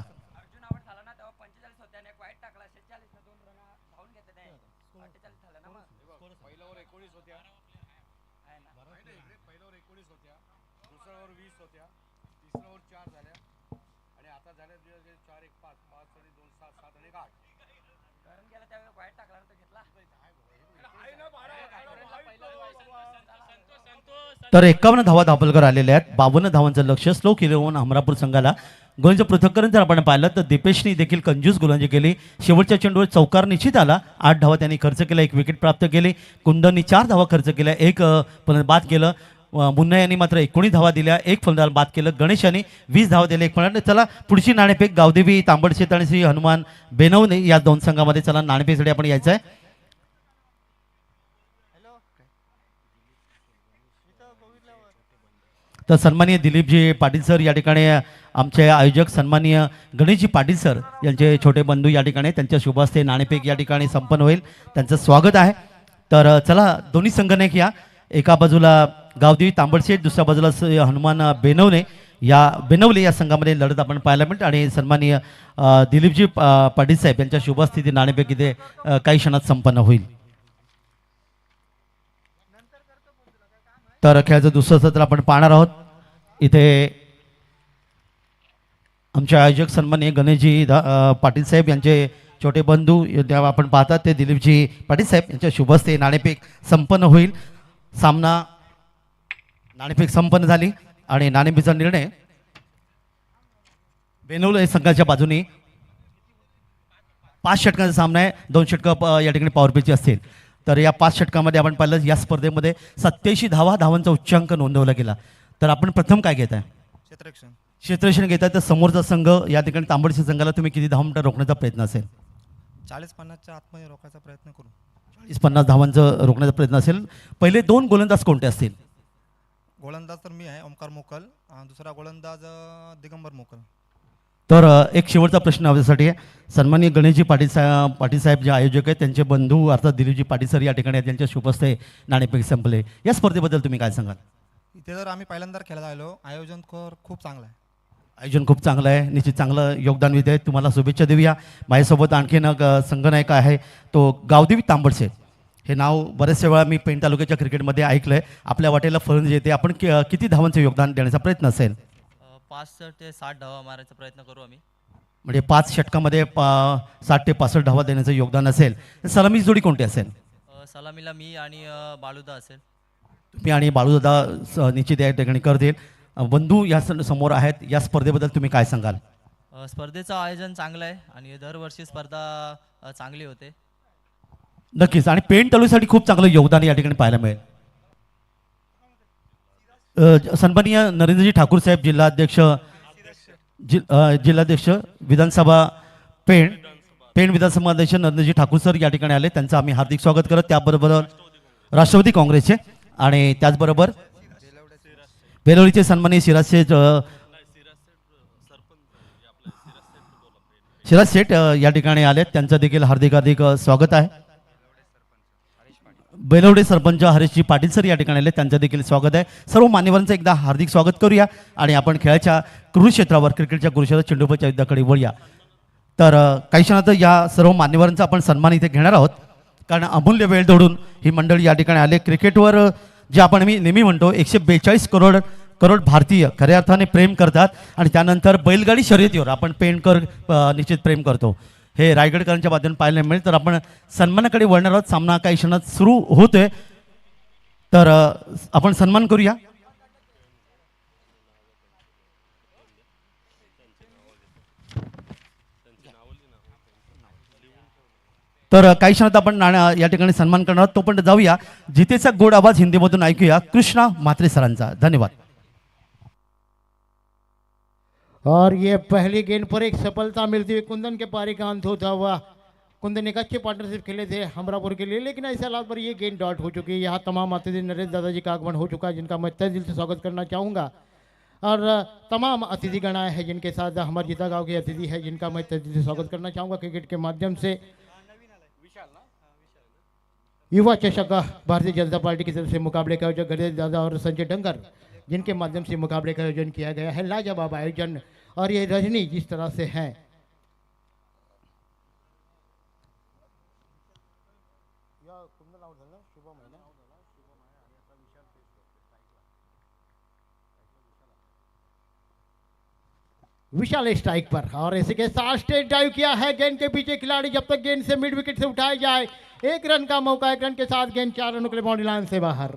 तर 51 धावा दाभोलकर आलेल्या आहेत. 52 धावांचं लक्ष स्लो केलं हमरापूर संघाला. गोलचं पृथक्करण जर आपण पाहिलं तर दीपेशने देखील कंजूस गोलंदाजी केली. शेवटच्या चेंडूवर चौकार निश्चित आला. 8 धावा त्यांनी खर्च केला, 1 विकेट प्राप्त केली. कुंदननी 4 धावा खर्च केल्या, 1 फलंदाज बाद केलं. मुन्ना यांनी मात्र 19 धावा दिल्या, 1 फलंदाज बाद केलं. गणेश यांनी 20 धावा दिल्या, 1 फलंदाज. चला पुढची नाणेफेक गावदेवी तांबडशेत आणि श्री हनुमान बेनवणे या दोन संघामध्ये. चला नाणेफेकसाठी आपण यायचं आहे. तर सन्माननीय दिलीपजी पाटील सर या ठिकाणी, आमचे आयोजक सन्माननीय गणेशजी पाटील सर यांचे छोटे बंधू या ठिकाणी, त्यांच्या शुभ हस्ते नाणेफेक या ठिकाणी संपन्न होईल. त्यांचं स्वागत आहे. तर चला दोन्ही संघाने या, एका बाजूला गावदेवी तांबडशेठ, दुसऱ्या बाजूला हनुमान बेनवले या संघामध्ये लढत आपण पाहायला मिळते. आणि सन्माननीय दिलीपजी पाटील साहेब यांच्या शुभ हस्ते नाणेफेक इथे काही क्षणात संपन्न होईल. तर खेळाचं दुसरं सत्र आपण पाहणार आहोत. इथे आमचे आयोजक सन्माननीय गणेशजी पाटील साहेब यांचे छोटे बंधू जेव्हा आपण पाहतात ते दिलीपजी पाटील साहेब यांच्या शुभ हस्ते नाणेफेक संपन्न होईल. सामना नाणेफेक संपन्न झाली आणि नाणेफेकीचा निर्णय बेनवले संघाच्या बाजूने. 5 षटकांचा सामना आहे. 2 षटकं या ठिकाणी पॉवरप्लेची असतील. तर या 5 षटकामध्ये आपण पाहिलं या स्पर्धेमध्ये 87 धावांचा उच्चांक नोंदवला गेला. तर आपण प्रथम काय घेत आहे? क्षेत्ररक्षण घेत आहे. तर समोरचा संघ या ठिकाणी तांबडशी संघाला तुम्ही किती धावांमध्ये रोखण्याचा प्रयत्न असेल? 40-50च्या आतमध्ये रोखायचा प्रयत्न करू. 40-50 धावांचं रोखण्याचा प्रयत्न असेल. पहिले 2 गोलंदाज कोणते असतील? गोलंदाज तर मी आहे, ओमकार मोकल. दुसरा गोलंदाज दिगंबर मोकल. तर एक शेवटचा प्रश्न आपल्यासाठी आहे. सन्माननीय गणेशजी पाटील साहेब जे आयोजक आहेत त्यांचे बंधू अर्थात दिलीपजी पाटील सर या ठिकाणी त्यांच्या शुभ हस्ते नाणेफेक संपले. या स्पर्धेबद्दल तुम्ही काय सांगाल? इथे जर आम्ही पहिल्यांदा खेळायला आलो, आयोजन खूप चांगलं आहे. आयोजन खूप चांगलं आहे. निश्चित चांगलं योगदान विध आहे. तुम्हाला शुभेच्छा देऊया. माझ्यासोबत आणखीन संघनायक आहे तो गावदेवी तांबडशेठ. हे नाव बरेचशा वेळा मी पेण तालुक्याच्या क्रिकेटमध्ये ऐकलं आहे. आपल्या वाटेला फलंदाजी येते. आपण किती धावांचं योगदान देण्याचा प्रयत्न असेल? 5 ते 60 धावा मारायचा प्रयत्न करू आम्ही. म्हणजे 5 षटकामध्ये 60 ते 65 धावा देण्याचं योगदान असेल. सलामी जोडी कोणती असेल? सलामीला मी आणि बालुदा असेल. तुम्ही आणि बाळूदादा निश्चित या ठिकाणी करतील. बंधू या समोर आहेत. या स्पर्धेबद्दल तुम्ही काय सांगाल? स्पर्धेचं आयोजन चांगलं आहे आणि दरवर्षी स्पर्धा चांगली होते. नक्कीच. आणि पेण तालुक्यासाठी खूप चांगलं योगदान या ठिकाणी पाहायला मिळेल. सन्माननीय नरेंद्रजी ठाकूर साहेब जिल्हाध्यक्ष विधानसभा पेण विधानसभा अध्यक्ष नरेंद्रजी ठाकूर सर या ठिकाणी आले. त्यांचं आम्ही हार्दिक स्वागत करत. त्याबरोबर राष्ट्रवादी काँग्रेसचे आणि त्याचबरोबर बेलोलीचे सन्माननीय सिराज शेठ या ठिकाणी आले. त्यांचं देखील हार्दिक स्वागत आहे. बेलवडे सरपंच हरीशजी पाटील सर या ठिकाणी आले. त्यांचं देखील स्वागत आहे. सर्व मान्यवरांचं एकदा हार्दिक स्वागत करूया आणि आपण खेळाच्या कुरुक्षेत्रावर क्रिकेटच्या कुरुक्षेत्रावर चेंडूपच्या युद्धाकडे वळूया. तर काही क्षणात या सर्व मान्यवरांचा आपण सन्मान इथे घेणार आहोत. कारण अमूल्य वेळ दौडून ही मंडळी या ठिकाणी आले. क्रिकेटवर जे आपण मी नेहमी म्हणतो 142 करोड भारतीय खऱ्या अर्थाने प्रेम करतात. आणि त्यानंतर बैलगाडी शर्यतीवर आपण पेणकर निश्चित प्रेम करतो. हे रायगडकरांच्या बाजूने पाहायला मिळेल. तर आपण सन्मानाकडे वळणार आहोत. सामना काही क्षणात सुरू होतोय. तर आपण सन्मान करूया. तर काही क्षणात आपण या ठिकाणी सन्मान करणार आहोत. तोपर्यंत जाऊया जितेचा गोड आवाज हिंदीमधून ऐकूया कृष्णा म्हात्रे सरांचा. धन्यवाद. और ये पहली गेंद पर एक सफलता मिलती हुई कुंदन के पारी का अंत होता हुआ. कुंदन एक अच्छे पार्टनरशिप खेले थे हमरापुर के लिए, लेकिन ऐसे हालात पर ये गेंद डॉट हो चुकी है. यहाँ तमाम अतिथि नरेश दादाजी का आगमन हो चुका है, जिनका मैं तहे दिल से स्वागत करना चाहूँगा. और तमाम अतिथि गण आए हैं जिनके साथ हमारे जीता गाँव के अतिथि है, जिनका मैं तहे दिल से स्वागत करना चाहूँगा. क्रिकेट के माध्यम से युवा चषक भारतीय जनता पार्टी की तरफ से मुकाबले का आयोजन गणेश दादा और संजय डंगर, जिनके माध्यम से मुकाबले का आयोजन किया गया है. लाजवाब आयोजन. और ये रजनी जिस तरह से है, विशाल स्ट्राइक पर और इसी के साथ स्ट्रेट ड्राइव किया है गेंद के पीछे खिलाड़ी, जब तक गेंद से मिड विकेट से उठाया जाए 1 रन का मौका, 1 रन के साथ गेंद 4 रनों के लिए बाउंड्री लाइन से बाहर।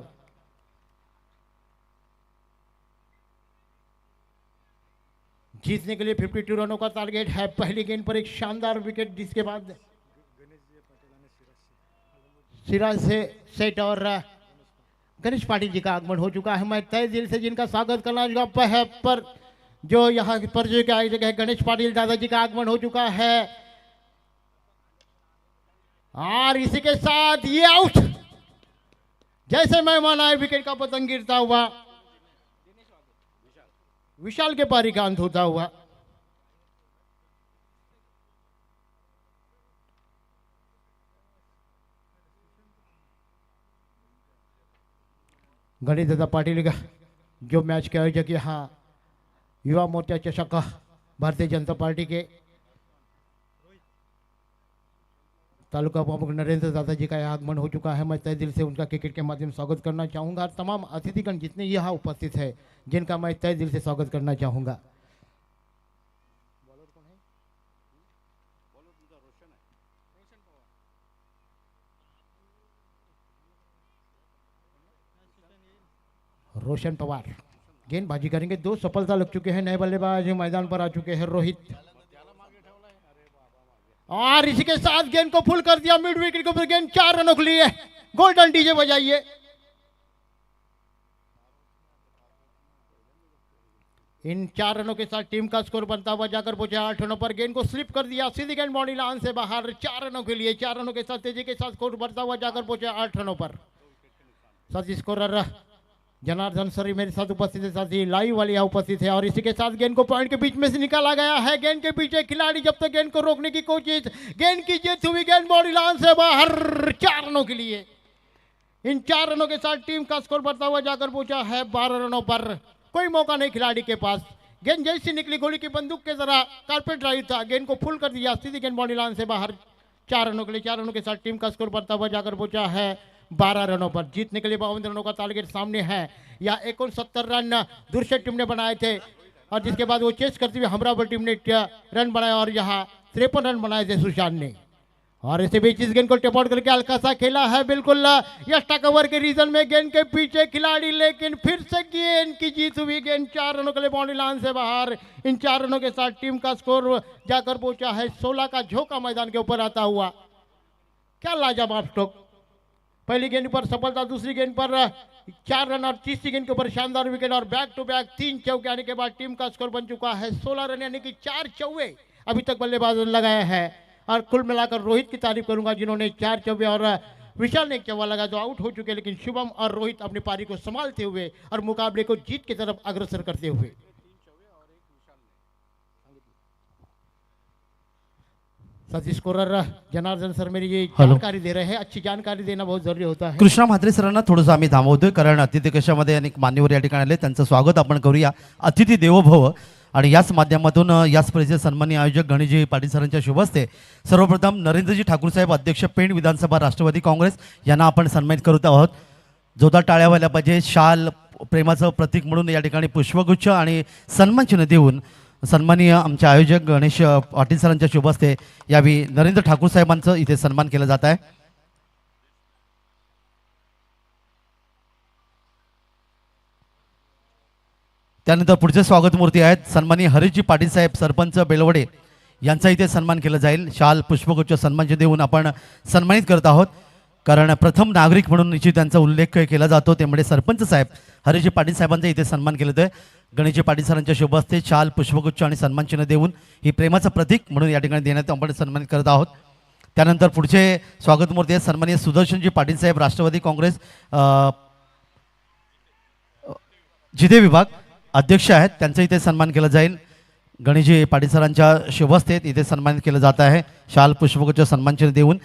जीतने के लिए 52 रनों का टारगेट है। पहली गेंद पर एक शानदार विकेट, जिसके बाद सिराज से सेट और गणेश पाटिल जी का आगमन हो चुका है। मैं तय दिल से जिनका स्वागत करना चाहूंगा है पर जो यहाँ पर जो क्या जगह गणेश पाटिल दादाजी का आगमन हो चुका है और इसी के साथ ये आउट। जैसे मेहमान आए विकेट का पतंग गिरता हुआ विशाल के पारी का अंत होता हुआ। गणेश दादा पाटिल का जो मैच के आयोजक यहाँ युवा मोर्चा चषक भारतीय जनता पार्टी के तालुका प्रमुख नरेंद्र दादाजी का आगमन हो चुका है। मैं तय दिल से उनका क्रिकेट के माध्यम से स्वागत करना चाहूँगा। तमाम अतिथिगण जितने यहाँ उपस्थित है जिनका मैं तय दिल से स्वागत करना चाहूँगा। रोशन पवार गेंदबाजी करेंगे, 2 सफलता लग चुके हैं। नए बल्लेबाज मैदान पर आ चुके हैं रोहित और इसी के साथ गेंद को फुल कर दिया मिड विकेट के ऊपर। गेंद 4 रनों के लिए। Golden DJ बजाइए। इन 4 रनों के साथ टीम का स्कोर बनता हुआ जाकर पहुंचा 8 रनों पर। गेंद को स्लिप कर दिया, सीधी गेंद बाउंड्री लाइन से बाहर। 4 रनों के लिए, 4 रनों के साथ तेजी के साथ स्कोर बढ़ता हुआ जाकर पहुंचा 8 रनों पर। साथ स्कोरर जनार्दन सर मेरे साथ उपस्थित है, साथ ही लाइव वाले यहाँ उपस्थित है और इसी के साथ गेंद को पॉइंट के बीच में से निकाला गया है। गेंद के पीछे खिलाड़ी, जब तक गेंद को रोकने की कोशिश, गेंद की जीत हुई। गेंद बाउंड्री लाइन से बाहर 4 रनों के लिए। इन 4 रनों के साथ टीम का स्कोर बढ़ता हुआ जाकर पहुंचा है 12 रनों पर। कोई मौका नहीं खिलाड़ी के पास। गेंद जैसी निकली गोली की बंदूक के जरा कारपेट ड्राइव था, गेंद को फुल कर दिया, सीधी गेंद बाउंड्री लाइन से बाहर। 4 रनों के लिए, 4 रनों के साथ टीम का स्कोर बढ़ता हुआ जाकर पहुंचा है 12 रनों पर। जीतने के लिए 52 रनों का टारगेट सामने है। या 69 रन दुर्शट टीम ने बनाए थे और जिसके बाद वो चेस करते हुए हमरापुर टीम ने रन बनाए और यहाँ 53 रन बनाए थे सुशांत ने। और इसी बीच इस गेंद को टेप आउट करके हल्का सा खेला है, बिल्कुल यस्टा कवर के रीजन में गेंद के पीछे खिलाड़ी, लेकिन फिर से गेंद की जीत हुई। गेंद 4 रनों के लिए बाउंड्री लाइन से बाहर। इन 4 रनों के साथ टीम का स्कोर जाकर पहुंचा है 16 का झोंका मैदान के ऊपर आता हुआ। क्या लाजवाब स्ट्रोक। पहली गेंद पर सफलता, दूसरी गेंद पर 4 रन और तीसरी गेंद के ऊपर शानदार विकेट और बैक टू बैक 3 चौके आने के बाद टीम का स्कोर बन चुका है 16 रन, यानी कि 4 चौके अभी तक बल्लेबाज लगाया है। और कुल मिलाकर रोहित की तारीफ करूंगा जिन्होंने 4 चौके और विशाल ने 1 चौका लगा जो आउट हो चुके, लेकिन शुभम और रोहित अपनी पारी को संभालते हुए और मुकाबले को जीत की तरफ अग्रसर करते हुए। सतीश स्कोरर जनार्दन सर मेरी ये जानकारी दे रहे हैं। अच्छी जानकारी देना बहुत जरुरी होता है। कृष्णा म्हात्रे सरांना थोडंसं आम्ही थांबवतोय कारण अतिथी कक्षामध्ये अनेक मान्यवर या ठिकाणी आले, त्यांचं स्वागत आपण करूया। अतिथी देवो भव आणि याच माध्यमातून या स्पर्धेचे सन्माननीय आयोजक गणेशजी पाटील सरांच्या शुभ हस्ते सर्वप्रथम नरेंद्रजी ठाकूर साहेब अध्यक्ष पेण विधानसभा राष्ट्रवादी काँग्रेस यांना आपण सन्मानित करत आहोत। जोरदार टाळ्या व्हायला पाहिजे। शाल प्रेमाचं प्रतीक म्हणून या ठिकाणी पुष्पगुच्छ आणि सन्मान चिन्ह देऊन सन्माननीय आमचे आयोजक गणेश पाटील सरांच्या शुभ हस्ते यावेळी नरेंद्र ठाकूर साहेबांचं इथे सन्मान केला जात आहे। त्यानंतर पुढचे स्वागत मूर्ती आहेत सन्माननीय हरीशजी पाटील साहेब सरपंच बेलवडे यांचा इथे सन्मान केला जाईल। शाल पुष्पगुच्छ सन्मान देऊन आपण सन्मानित करत आहोत कारण प्रथम नागरिक म्हणून निश्चित त्यांचा उल्लेख केला जातो, त्यामुळे सरपंच साहेब हरीशजी पाटील साहेबांचा इथे सन्मान केला जातोय। गणेशजी पाटील सरांच्या शुभ हस्ते शाल पुष्पगुच्छ आणि सन्मान चिन्ह देऊन ही प्रेमाचं प्रतीक म्हणून या ठिकाणी देण्यात आपण सन्मानित करत आहोत। त्यानंतर पुढचे स्वागत मूर्ती आहेत सन्माननीय सुदर्शनजी पाटील साहेब राष्ट्रवादी काँग्रेस जिथे विभाग अध्यक्ष आहेत, त्यांचा इथे सन्मान केला जाईल। गणेशजी पाटील सरांच्या शुभ हस्ते इथे सन्मानित केलं जात आहे। शाल पुष्पगुच्छ सन्मान चिन्ह देऊन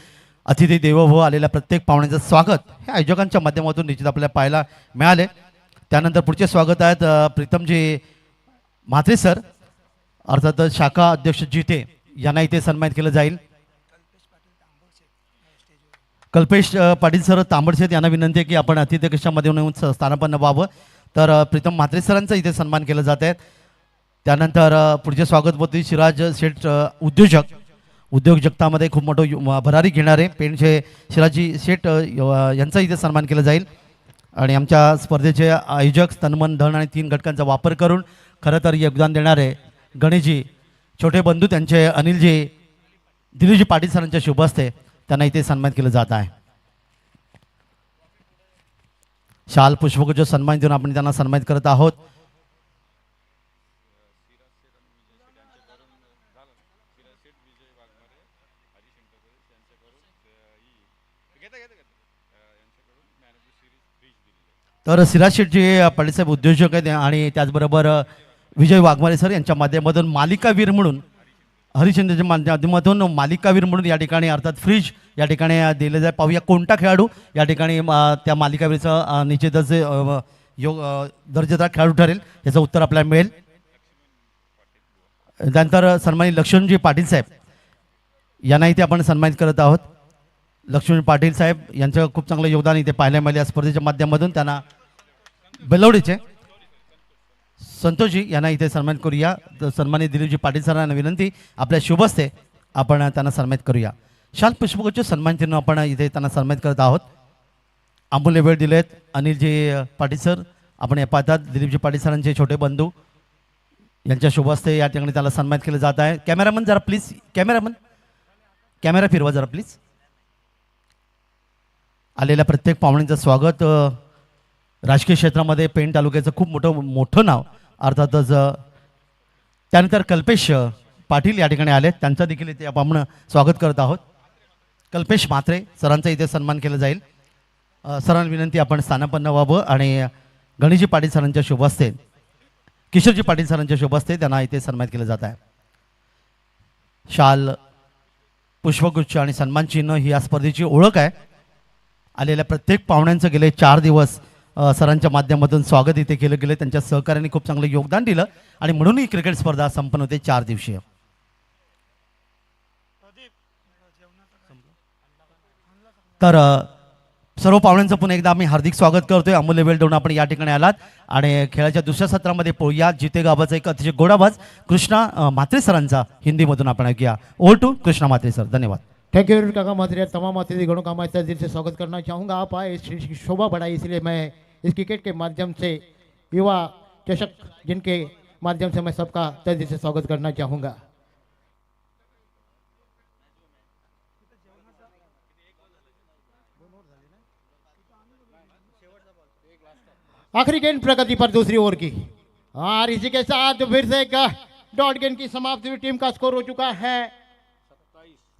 अतिथी देवो आलेल्या प्रत्येक पाहुण्यांचं स्वागत हे आयोजकांच्या माध्यमातून निश्चित आपल्याला पाहायला मिळाले। त्यानंतर पुढचे स्वागत आहेत प्रीतमजी म्हात्रे सर अर्थात शाखा अध्यक्ष जिथे यांना इथे सन्मानित केलं जाईल। कल्पेश पाटील सर तांबडशेत यांना विनंती आहे की आपण अतिथी कक्षामध्ये येऊन स्थानापन्न व्हावं। तर प्रीतम म्हात्रे सरांचा इथे सन्मान केलं जात आहे। त्यानंतर पुढचे स्वागत होते सिराज शेठ उद्योग जगतामध्ये खूप मोठं भरारी घेणारे पेणचे शिराजी शेठ यांचा इथे सन्मान केला जाईल. आणि आमच्या स्पर्धेचे आयोजक तनमन धन आणि 3 घटकांचा वापर करून खरं तर योगदान देणारे गणेशजी छोटे बंधू त्यांचे अनिलजी दिलीपजी पाटील सरांच्या शुभ हस्ते त्यांना इथे सन्मान केलं जात आहे. शाल पुष्पगुच्छ सन्मान देऊन आपण त्यांना सन्मानित करत आहोत. तर सिराज शेठजी पाटीलसाहेब उद्योजक आहेत आणि त्याचबरोबर विजय वाघमारे सर यांच्या माध्यमातून मालिकावीर म्हणून हरिश्चंद्रच्या माध्यमातून मालिकावीर म्हणून या ठिकाणी अर्थात फ्रीज या ठिकाणी दिले जाईल. पाहूया कोणता खेळाडू या ठिकाणी त्या मालिकावीरचं निश्चितच दर्जेदार खेळाडू ठरेल याचं उत्तर आपल्याला मिळेल. त्यानंतर सन्मानित लक्ष्मणजी पाटील साहेब यांना इथे आपण सन्मानित करत आहोत. लक्ष्मण पाटील साहेब यांचं खूप चांगलं योगदान इथे पाहायला मिळाले या स्पर्धेच्या माध्यमातून. त्यांना बेलवडीचे संतोषजी यांना इथे सन्मानित करूया. सन्मानित दिलीपजी पाटील सरांना विनंती आपल्या शुभ हस्ते आपण त्यांना सन्मानित करूया. शाल पुष्पगुच्छ सन्मान चिन्ह आपण इथे त्यांना सन्मानित करत आहोत. अमूल्य वेळ दिलेत अनिलजी पाटील सर आपण हे पाहतात. दिलीपजी पाटील सरांचे छोटे बंधू यांच्या शुभ हस्ते या ठिकाणी त्याला सन्मानित केलं जात आहे. कॅमेरामन जरा प्लीज कॅमेरा फिरवा जरा प्लीज. आलेल्या प्रत्येक पाहुण्यांचं स्वागत. राजकीय क्षेत्रामध्ये पेण तालुक्याचं खूप मोठं नाव अर्थातच. त्यानंतर कल्पेश पाटील या ठिकाणी आले त्यांचा देखील इथे आपण स्वागत करत आहोत. कल्पेश म्हात्रे सरांचा इथे सन्मान केला जाईल. सरांना विनंती आपण स्थानापन्न व्हावं आणि गणेशजी पाटील सरांच्या शुभ हस्ते किशोरजी पाटील सरांच्या शुभ हस्ते त्यांना इथे सन्मानित केलं जात आहे. शाल पुष्पगुच्छ आणि सन्मान चिन्ह ही या स्पर्धेची ओळख आहे. आलेल्या प्रत्येक पाहुण्यांचं गेले 4 दिवस सरांच्या माध्यमातून स्वागत इथे केलं गेलं. त्यांच्या सहकार्याने खूप चांगलं योगदान दिलं आणि म्हणून ही क्रिकेट स्पर्धा संपन्न होते 4 दिवसीय. तर सर्व पाहुण्यांचं पुन्हा एकदा आम्ही हार्दिक स्वागत करतोय. अमूल्य वेळ देऊन आपण या ठिकाणी आलात आणि खेळाच्या दुसऱ्या सत्रामध्ये पोळूया. जिते गावाचा एक अतिशय गोडाबाज कृष्णा म्हात्रे सरांचा हिंदीमधून आपण ऐकूया. Over to Krishna Mhatre sir. धन्यवाद. थैंक यू काका मात्रे. तमाम अतिथिगणों का मैं तहे दिल से स्वागत करना चाहूँगा. आप आए इसकी शोभा बढ़ाई, इसलिए मैं इस क्रिकेट के माध्यम से युवा चषक जिनके माध्यम से मैं सबका तहे दिल से स्वागत करना चाहूँगा. आखिरी गेंद प्रगति पर दूसरी ओवर की और इसी के साथ फिर से एक डॉट गेंद की समाप्ति हुई. टीम का स्कोर हो चुका है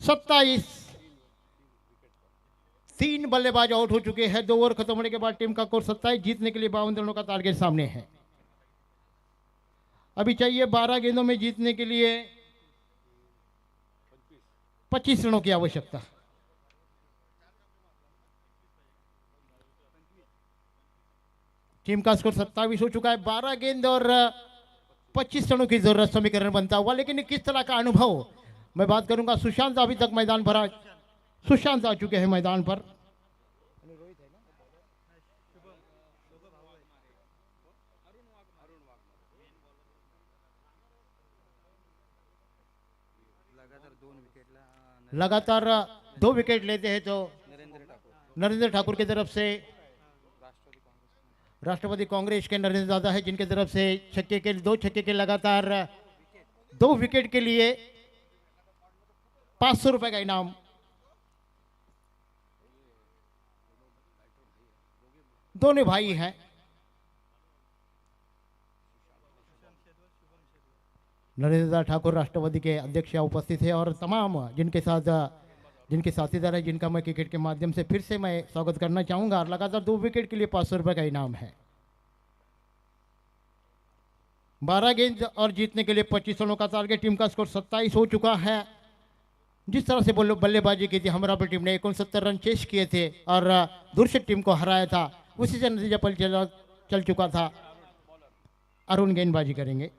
27. 3 बल्लेबाज आउट हो चुके हैं. 2 ओवर खत्म होने के बाद टीम का स्कोर 27. जीतने के लिए 52 रनों का टारगेट सामने है. अभी चाहिए 12 गेंदों में जीतने के लिए 25 रनों की आवश्यकता. टीम का स्कोर 27 हो चुका है. 12 गेंद और 25 रनों की जरूरत समीकरण बनता हुआ. लेकिन किस तरह का अनुभव मैं बात करूंगा. सुशांत अभी तक मैदान पर सुशांत आ चुके हैं मैदान पर. लगातार 2 विकेट लेते हैं तो नरेंद्र ठाकुर की तरफ से राष्ट्रवादी कांग्रेस के नरेंद्र दादा है जिनकी तरफ से 2 छक्के के लगातार 2 विकेट के लिए 500 रुपए का इनाम. दोनों भाई हैं. नरेंद्र ठाकुर राष्ट्रवादी के अध्यक्ष उपस्थित है और तमाम जिनके साथीदार है जिनका मैं क्रिकेट के माध्यम से फिर से मैं स्वागत करना चाहूंगा. और लगातार 2 विकेट के लिए 500 रुपए का इनाम है. 12 गेंद और जीतने के लिए 25 रनों का टारगेट. टीम का स्कोर 27 हो चुका है. जिस तरह से बल्लेबाजी की थी हमरापुर टीम ने 69 रन चेस किए थे और दुर्शत टीम को हराया था. उसी से नतीजा पर चल चुका था. अरुण गेंदबाजी करेंगे.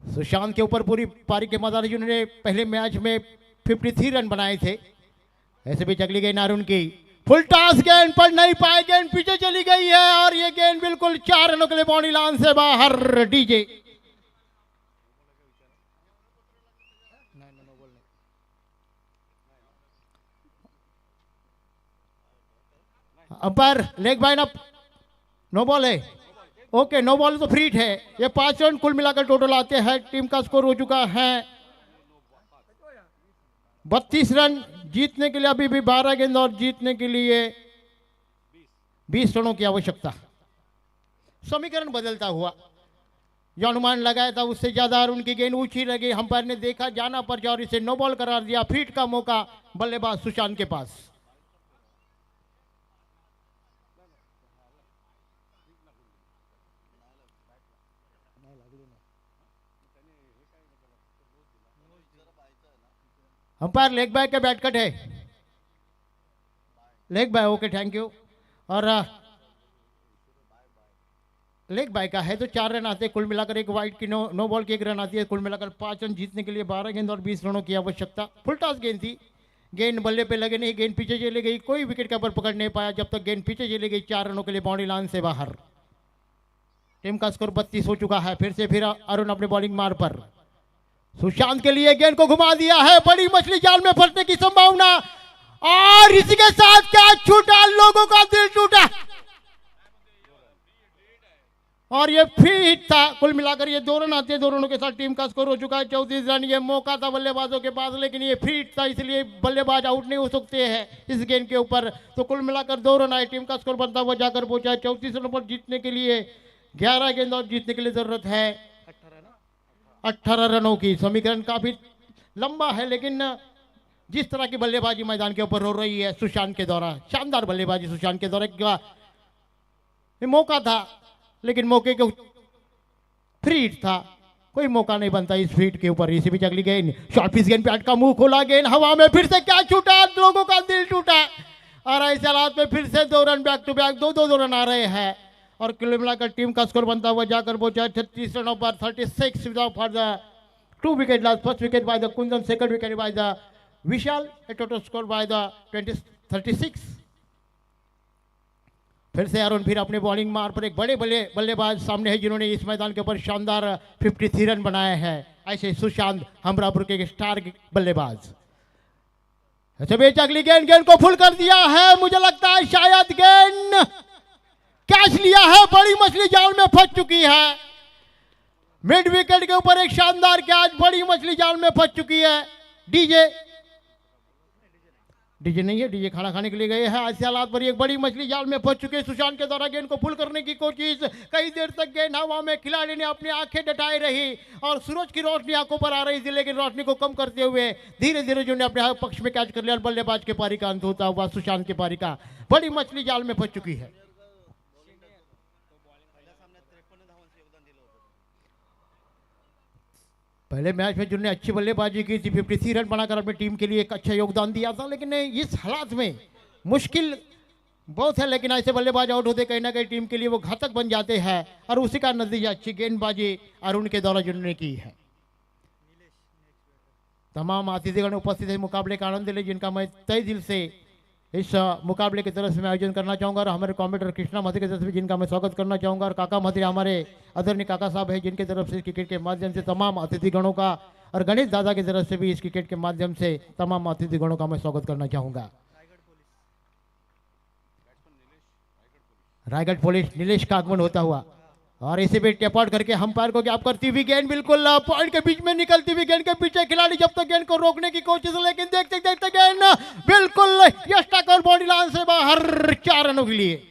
सुशांत के ऊपर पूरी पारी के मैदान जिन्होंने पहले मैच में 53 रन बनाए थे. ऐसे भी अगली गेंद अरुण की फुल टॉस गेंद पर नहीं पाए, गेंद पीछे चली गई है और ये गेंद बिल्कुल 4 रनों के लिए बाउंड्री लाइन से बाहर। डीजे अंपायर लेग बाइन अप, नो बॉल है। ओके, नो बॉल तो फ्री हिट है। ये 5 रन कुल मिलाकर टोटल आते हैं। टीम का स्कोर हो चुका है 32 रन। जीतने के लिए अभी भी 12 गेंद और जीतने के लिए 20 रनों की आवश्यकता। समीकरण बदलता हुआ, जो अनुमान लगाया था उससे ज्यादा अरुण की गेंद ऊंची लगी। अंपायर ने देखा जाना पर और इसे नो बॉल करार दिया। फीट का मौका बल्लेबाज सुशांत के पास। अंपायर लेग बाय का बैट कट है, leg bye. Okay, thank you. और लेग बाय का है तो 4 रन आते हैं कुल मिलाकर। एक वाइड की नो बॉल की 1 रन आती है। कुल मिलाकर 5 रन जीतने के लिए 12 गेंद और 20 रनों की आवश्यकता। फुल टॉस गेंद थी, गेंद बल्ले पे लगे नहीं, गेंद पीछे चली गई। कोई विकेट के ऊपर पकड़ नहीं पाया जब तक गेंद पीछे चली गई। 4 रनों के लिए बाउंड्री लाइन से बाहर। टीम का स्कोर 32 हो चुका है। फिर अरुण अपने बॉलिंग मार पर। सुशांत के लिए गेंद को घुमा दिया है, बड़ी मछली जाल में फंसने की संभावना और इसी के साथ कैच छूटा, लोगों का दिल टूटा और ये फिट था। कुल मिलाकर ये 2 रन आते हैं। 2 रनों के साथ टीम का स्कोर हो चुका है 34 रन। ये मौका था बल्लेबाजों के पास, लेकिन ये फिट था, इसलिए बल्लेबाज आउट नहीं हो सकते हैं इस गेंद के ऊपर। तो कुल मिलाकर 2 रन आए। टीम का स्कोर बनता हुआ जाकर पहुंचा है 34 रनों पर। जीतने के लिए 11 गेंद और जीतने के लिए जरूरत है 18 रनों की। समीकरण काफी लंबा है, लेकिन जिस तरह की बल्लेबाजी मैदान के ऊपर हो रही है सुशांत के द्वारा, शानदार बल्लेबाजी सुशांत के द्वारा। मौका था लेकिन मौके को फ्री हिट था, कोई मौका नहीं बनता इस फीट के ऊपर। इसी बीच अगली गेंद शॉर्ट पिच गेंद पे अटका, मुंह खोला, गेंद हवा में फिर से क्या छूटा, लोगों का दिल टूटा और ऐसे हालात में फिर से 2 run back to back, 2 run आ रहे हैं और कुल मिलाकर टीम का स्कोर बनता हुआ जाकर पहुंचा 36 रनों पर। 36 for the 2 wicket loss. First wicket by the Kundan, second wicket by the Vishal. A total score by the 36। फिर से अरुण फिर अपने बॉलिंग मार पर। एक बड़े बल्लेबाज सामने है जिन्होंने इस मैदान के ऊपर शानदार 53 रन बनाए हैं। ऐसे सुशांत हमरापुर के स्टार बल्लेबाज। अच्छा बेच अगली गेंद को फुल कर दिया है। मुझे लगता है शायद गेंद कैच लिया है, बड़ी मछली जाल में फंस चुकी है। मिड विकेट के ऊपर एक शानदार कैच, बड़ी मछली जाल में फंस चुकी है। डीजे नहीं है, डीजे खाना खाने के लिए गए हैं। ऐसे हालात पर एक बड़ी मछली जाल में फंस चुके हैं। सुशांत के द्वारा गेंद को फुल करने की कोशिश, कई देर तक गेंद हवा में, खिलाड़ी ने अपनी आंखें डटाई रही और सूरज की रोशनी आंखों पर आ रही थी, लेकिन रोशनी को कम करते हुए धीरे धीरे जो ने अपने पक्ष में कैच कर लिया। बल्लेबाज के पारी का अंत होता हुआ सुशांत के पारी का। बड़ी मछली जाल में फंस चुकी है। पहले मैच में जिन्होंने अच्छी बल्लेबाजी की थी, 53 रन बनाकर अपनी टीम के लिए एक अच्छा योगदान दिया था, लेकिन इस हालात में मुश्किल बहुत है। लेकिन ऐसे बल्लेबाज आउट होते कहीं ना कहीं टीम के लिए वो घातक बन जाते हैं और उसी का नतीजा अच्छी गेंदबाजी अरुण के द्वारा जिन्होंने की है। तमाम अतिथिगण उपस्थित है, मुकाबले का आनंद ले, जिनका मैं तय दिल से इस मुकाबले की तरफ से मैं आयोजन करना चाहूँगा और हमारे कॉमेंटर कृष्णा महती की तरफ से जिनका मैं स्वागत करना चाहूँगा और काका महती हमारे आदरणीय काका साहब है, जिनकी तरफ से क्रिकेट के माध्यम से तमाम अतिथिगणों का और गणेश दादा की तरफ से भी इस क्रिकेट के माध्यम से तमाम अतिथिगणों का मैं स्वागत करना चाहूँगा। रायगढ़ पुलिस नीलेश का आगमन होता हुआ और इसी भी टेप आउट करके अंपायर को ज्ञाप करती हुई गेंद बिल्कुल पॉइंट के बीच में निकलती हुई, गेंद के पीछे खिलाड़ी जब तक गेंद को रोकने की कोशिश, लेकिन देखते देखते गेंद बिल्कुल यष्टक और बॉडी लाइन से बाहर 4 रनों के लिए।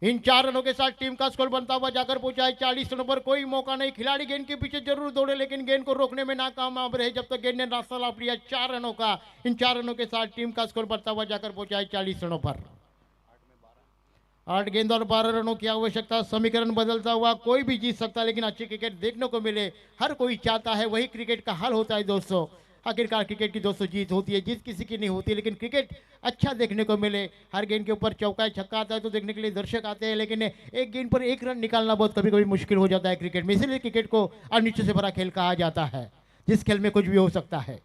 इन 4 रनों के साथ टीम का स्कोर बनता हुआ जाकर पहुंचा है 40 रनों पर। कोई मौका नहीं, खिलाड़ी गेंद के पीछे जरूर दौड़े लेकिन गेंद को रोकने में नाकामयाब रहे जब तक गेंद ने रास्ता लाभ लिया 4 रनों का। इन 4 रनों के साथ टीम का स्कोर बढ़ता हुआ जाकर पहुंचा है 40 रनों पर। 8 गेंद और 12 रनों की आवश्यकता। समीकरण बदलता हुआ, कोई भी जीत सकता है लेकिन अच्छी क्रिकेट देखने को मिले, हर कोई चाहता है, वही क्रिकेट का हाल होता है दोस्तों। आखिरकार क्रिकेट की दोस्तों जीत होती है, जीत किसी की नहीं होती, लेकिन क्रिकेट अच्छा देखने को मिले, हर गेंद के ऊपर चौका छक्का आता है तो देखने के लिए दर्शक आते हैं, लेकिन एक गेंद पर 1 रन निकालना बहुत कभी कभी मुश्किल हो जाता है क्रिकेट में, इसीलिए क्रिकेट को अनिश्चित से भरा खेल कहा जाता है। जिस खेल में कुछ भी हो सकता है।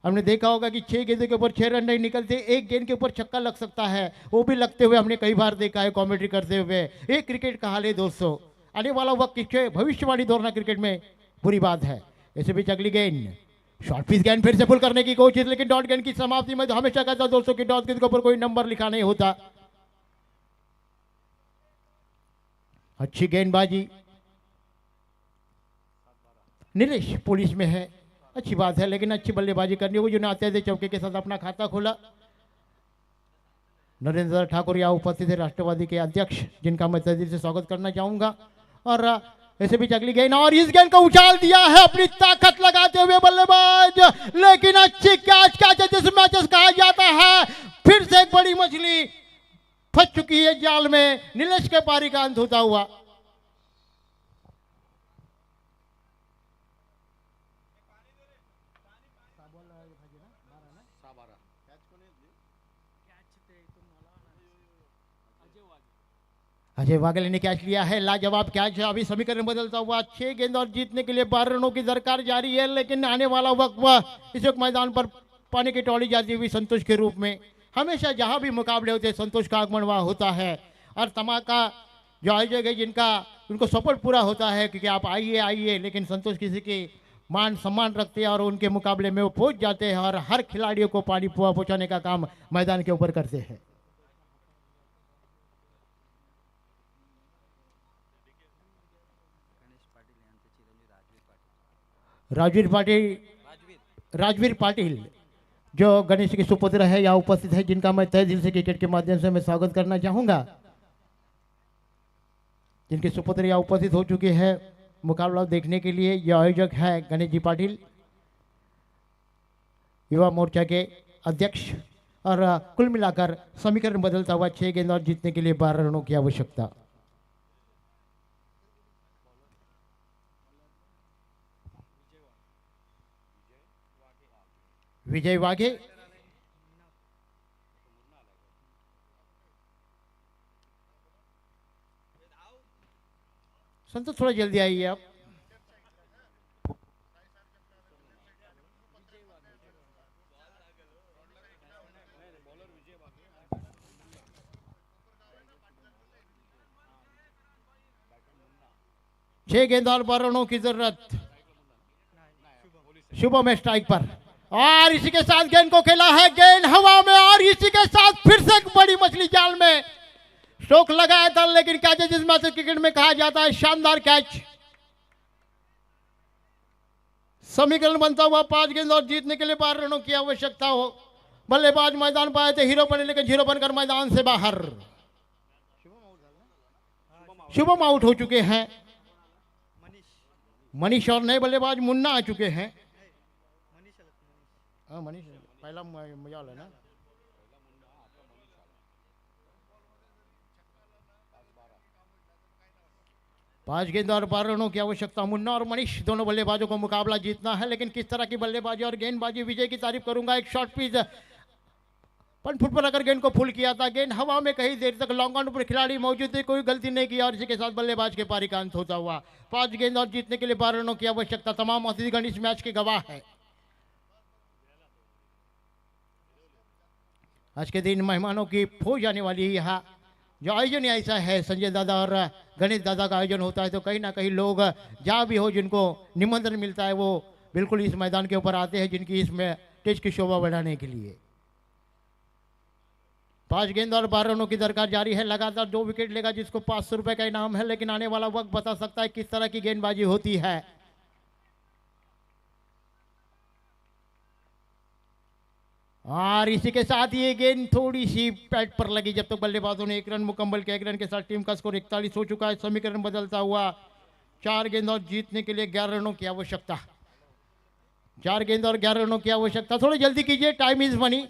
हमने देखा होगा कि 6 गेंदों के ऊपर 6 रन नहीं निकलते, एक गेंद के ऊपर छक्का लग सकता है, वो भी लगते हुए हमने कई बार देखा है कमेंट्री करते हुए। ये क्रिकेट का हाल है दोस्तों, आने वाला वक्त किसके भविष्यवाणी दोहराना क्रिकेट में बुरी बात है। ऐसे भी अगली गेंद शॉर्ट पिच गेंद फिर से पुल करने की कोशिश, लेकिन डॉट गेंद की समाप्ति में तो हमेशा कहता हूं दोस्तों कि डॉट गेंद के ऊपर कोई नंबर लिखा नहीं होता। अच्छी गेंदबाजी, नीलेश पुलिस में है, अच्छी बात है, लेकिन अच्छी बल्लेबाजी करनी होगी। जो आते थे चौके के साथ अपना खाता खोला। नरेंद्र ठाकुर यहाँ उपस्थित है, राष्ट्रवादी के अध्यक्ष, जिनका मैं तहे दिल से स्वागत करना चाहूंगा। और ऐसे भी अगली गेंद, और इस गेंद को उछाल दिया है अपनी ताकत लगाते हुए बल्लेबाज, लेकिन अच्छी कैच है जिस मैचेस कहा जाता है। फिर से एक बड़ी मछली फंस चुकी है जाल में, नीलेश के पारी का अंत होता हुआ। अजय वाघेला ने कैच लिया है, लाजवाब कैच है। अभी समीकरण बदलता हुआ, 6 गेंद और जीतने के लिए 12 रनों की दरकार जारी है, लेकिन आने वाला वक्त इस वक्त मैदान पर पानी की टोली जाती हुई संतोष के रूप में। हमेशा जहां भी मुकाबले होते हैं संतोष का आगमन वहां होता है, और धमाका जो आयोजक है जिनका उनको सपोर्ट पूरा होता है क्योंकि आप आइए आइए, लेकिन संतोष किसी की मान सम्मान रखते हैं और उनके मुकाबले में वो पहुंच जाते हैं और हर खिलाड़ियों को पानी पहुंचाने का काम मैदान के ऊपर करते हैं। राजवीर पाटिल जो गणेश के सुपुत्र है यहाँ उपस्थित है, जिनका मैं तहे दिल से क्रिकेट के माध्यम से मैं स्वागत करना चाहूंगा। जिनके सुपुत्र यहाँ उपस्थित हो चुके हैं मुकाबला देखने के लिए। यह आयोजक है गणेश जी पाटिल, युवा मोर्चा के अध्यक्ष। और कुल मिलाकर समीकरण बदलता हुआ, 6 गेंद और जीतने के लिए 12 रनों की आवश्यकता। विजय वाघे, संतोष थोड़ा जल्दी आइए आप। छह गेंद और 12 रनों की जरूरत। शुभम है स्ट्राइक पर, और इसी के साथ गेंद को खेला है, गेंद हवा में, और इसी के साथ फिर से एक बड़ी मछली जाल में। स्ट्रोक लगाया था, लेकिन कैच जिसमें से क्रिकेट में कहा जाता है शानदार कैच। समीकरण बनता हुआ, 5 गेंद और जीतने के लिए 12 रनों की आवश्यकता हो। बल्लेबाज मैदान पर आए थे हीरो बने, लेकिन जीरो बनकर मैदान से बाहर। शुभम आउट हो चुके हैं। मनीष और नए बल्लेबाज मुन्ना आ चुके हैं। हाँ मनीष पहला मजा है ना। पांच गेंद और 12 रनों की आवश्यकता। मुन्ना और मनीष दोनों बल्लेबाजों को मुकाबला जीतना है, लेकिन किस तरह की बल्लेबाजी और गेंदबाजी। विजय की तारीफ करूंगा। एक शॉर्ट पिच पन फुट पर अगर गेंद को फुल किया था, गेंद हवा में कहीं देर तक लॉन्ग ऑन पर खिलाड़ी मौजूद थे, कोई गलती नहीं की, और इसी के साथ बल्लेबाज के पारी का अंत होता हुआ। 5 गेंद और जीतने के लिए 12 रनों की आवश्यकता। तमाम अतिथिगण इस मैच के गवाह है। आज के दिन मेहमानों की फौज आने वाली है। यहाँ जो आयोजन ऐसा है, संजय दादा और गणेश दादा का आयोजन होता है, तो कहीं ना कहीं लोग जहाँ भी हो जिनको निमंत्रण मिलता है वो बिल्कुल इस मैदान के ऊपर आते हैं, जिनकी इसमें टेस्ट की शोभा बढ़ाने के लिए। 5 गेंद और 12 रनों की दरकार जारी है। लगातार 2 विकेट लेगा जिसको 500 रुपए का इनाम है, लेकिन आने वाला वक्त बता सकता है किस तरह की गेंदबाजी होती है। और इसी के साथ ये गेंद थोड़ी सी पैड पर लगी, जब तक बल्लेबाजों ने 1 रन मुकम्मल किया। 1 रन के साथ टीम का स्कोर 41 हो चुका है। समीकरण बदलता हुआ, 4 गेंद और जीतने के लिए 11 रनों की आवश्यकता। 4 गेंद और 11 रनों की आवश्यकता। थोड़ी जल्दी कीजिए, टाइम इज मनी।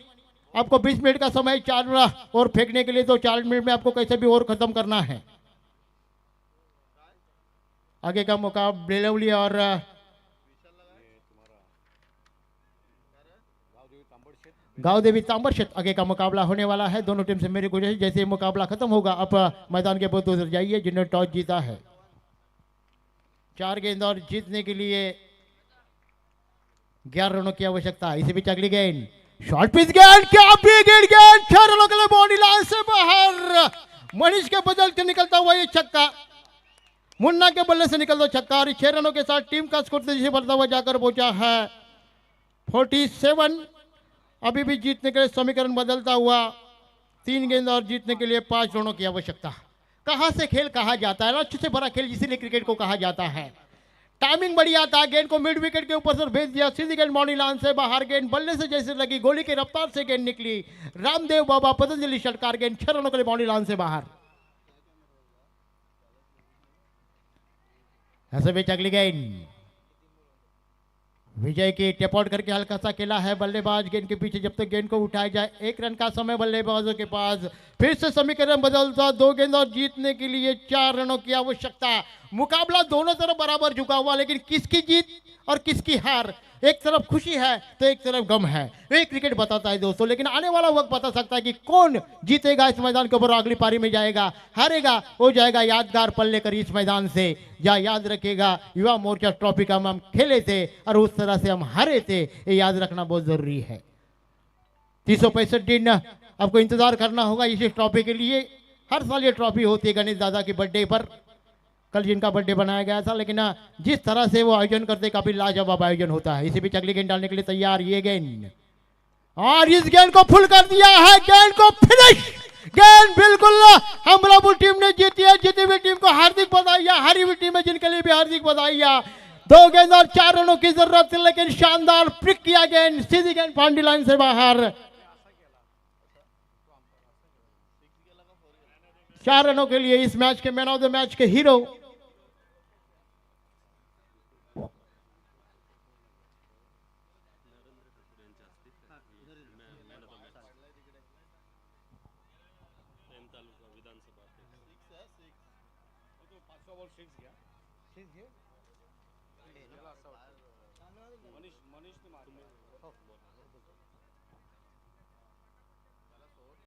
आपको 20 मिनट का समय 4 और फेंकने के लिए, तो 4 मिनट में आपको कैसे भी और खत्म करना है। आगे का मुकाबले और गांव देवी तांबरशेत आगे का मुकाबला होने वाला है। दोनों टीम से मेरी गुजारिश, जैसे मुकाबला खत्म होगा आप मैदान के बहुत उधर जाइए जिन्होंने टॉस जीता है। 4 गेंद और जीतने के लिए 11 रनों की आवश्यकता। इसी बीच अगली गेंद, शॉर्ट पिच गेंद, क्या भी गेंद, 6 रनों के लिए बॉडी लाइन से बाहर। मनीष के बदल के निकलता हुआ ये छक्का, मुन्ना के बल्ले से निकलता छक्का, और 6 रनों के साथ टीम का स्कोर तेजी से बढ़ता हुआ जाकर पहुंचा है 47। अभी भी जीतने के लिए समीकरण बदलता हुआ, 3 गेंद और जीतने के लिए 5 रनों की आवश्यकता। कहां से खेल कहा जाता है, अच्छे से बड़ा खेल इसीलिए क्रिकेट को कहा जाता है। टाइमिंग बढ़िया था, गेंद को मिड विकेट के ऊपर से भेज दिया, सीधी गेंद बॉडी लाइन से बाहर, गेंद बल्ले से जैसे लगी, गोली की रफ्तार से गेंद निकली, रामदेव बाबा पतंजलि षटकार, गेंद 6 रनों के लिए बॉडी लाइन से बाहर। ऐसे बीच अगली गेंद, विजय की टेप आउट करके हल्का सा खेला है बल्लेबाज गेंद के पीछे, जब तक गेंद को उठाया जाए। 1 रन का समय बल्लेबाजों के पास। फिर से समीकरण बदलता, 2 गेंद और जीतने के लिए 4 रनों की आवश्यकता। मुकाबला दोनों तरफ बराबर झुका हुआ, लेकिन किसकी जीत और किसकी हार, एक तरफ खुशी है तो एक तरफ गम है। ये क्रिकेट बताता है दोस्तों, लेकिन आने वाला वक्त बता सकता है कि कौन जीतेगा इस मैदान के ऊपर, अगली पारी में जाएगा, हारेगा हो जाएगा यादगार पल लेकर इस मैदान से। या याद रखेगा युवा मोर्चा ट्रॉफी का हम खेले थे और उस तरह से हम हारे थे, ये याद रखना बहुत जरूरी है। 365 दिन आपको इंतजार करना होगा इस ट्रॉफी के लिए। हर साल ये ट्रॉफी होती है गणेश दादा की बर्थडे पर, कल जिनका बर्थडे बनाया गया था, लेकिन जिस तरह से वो आयोजन करते काफी लाजवाब आयोजन होता है। इसी बीच अगली गेंद डालने के लिए तैयार ये गेंद, और इस गेंद को फुल कर दिया है, गेंद को फिनिश। गेंद बिल्कुल हमरापुर टीम ने जीती है। जीती हुई टीम को हार्दिक बधाइयां, हारी हुई टीम है जिनके लिए भी हार्दिक बधाइयां। 2 गेंद और 4 रनों की जरूरत थी, लेकिन शानदार पिक किया गेंद, सीधी गेंद बाउंड्री लाइन से बाहर। 4 रनों के लिए इस मैच के मैन ऑफ द मैच के हीरो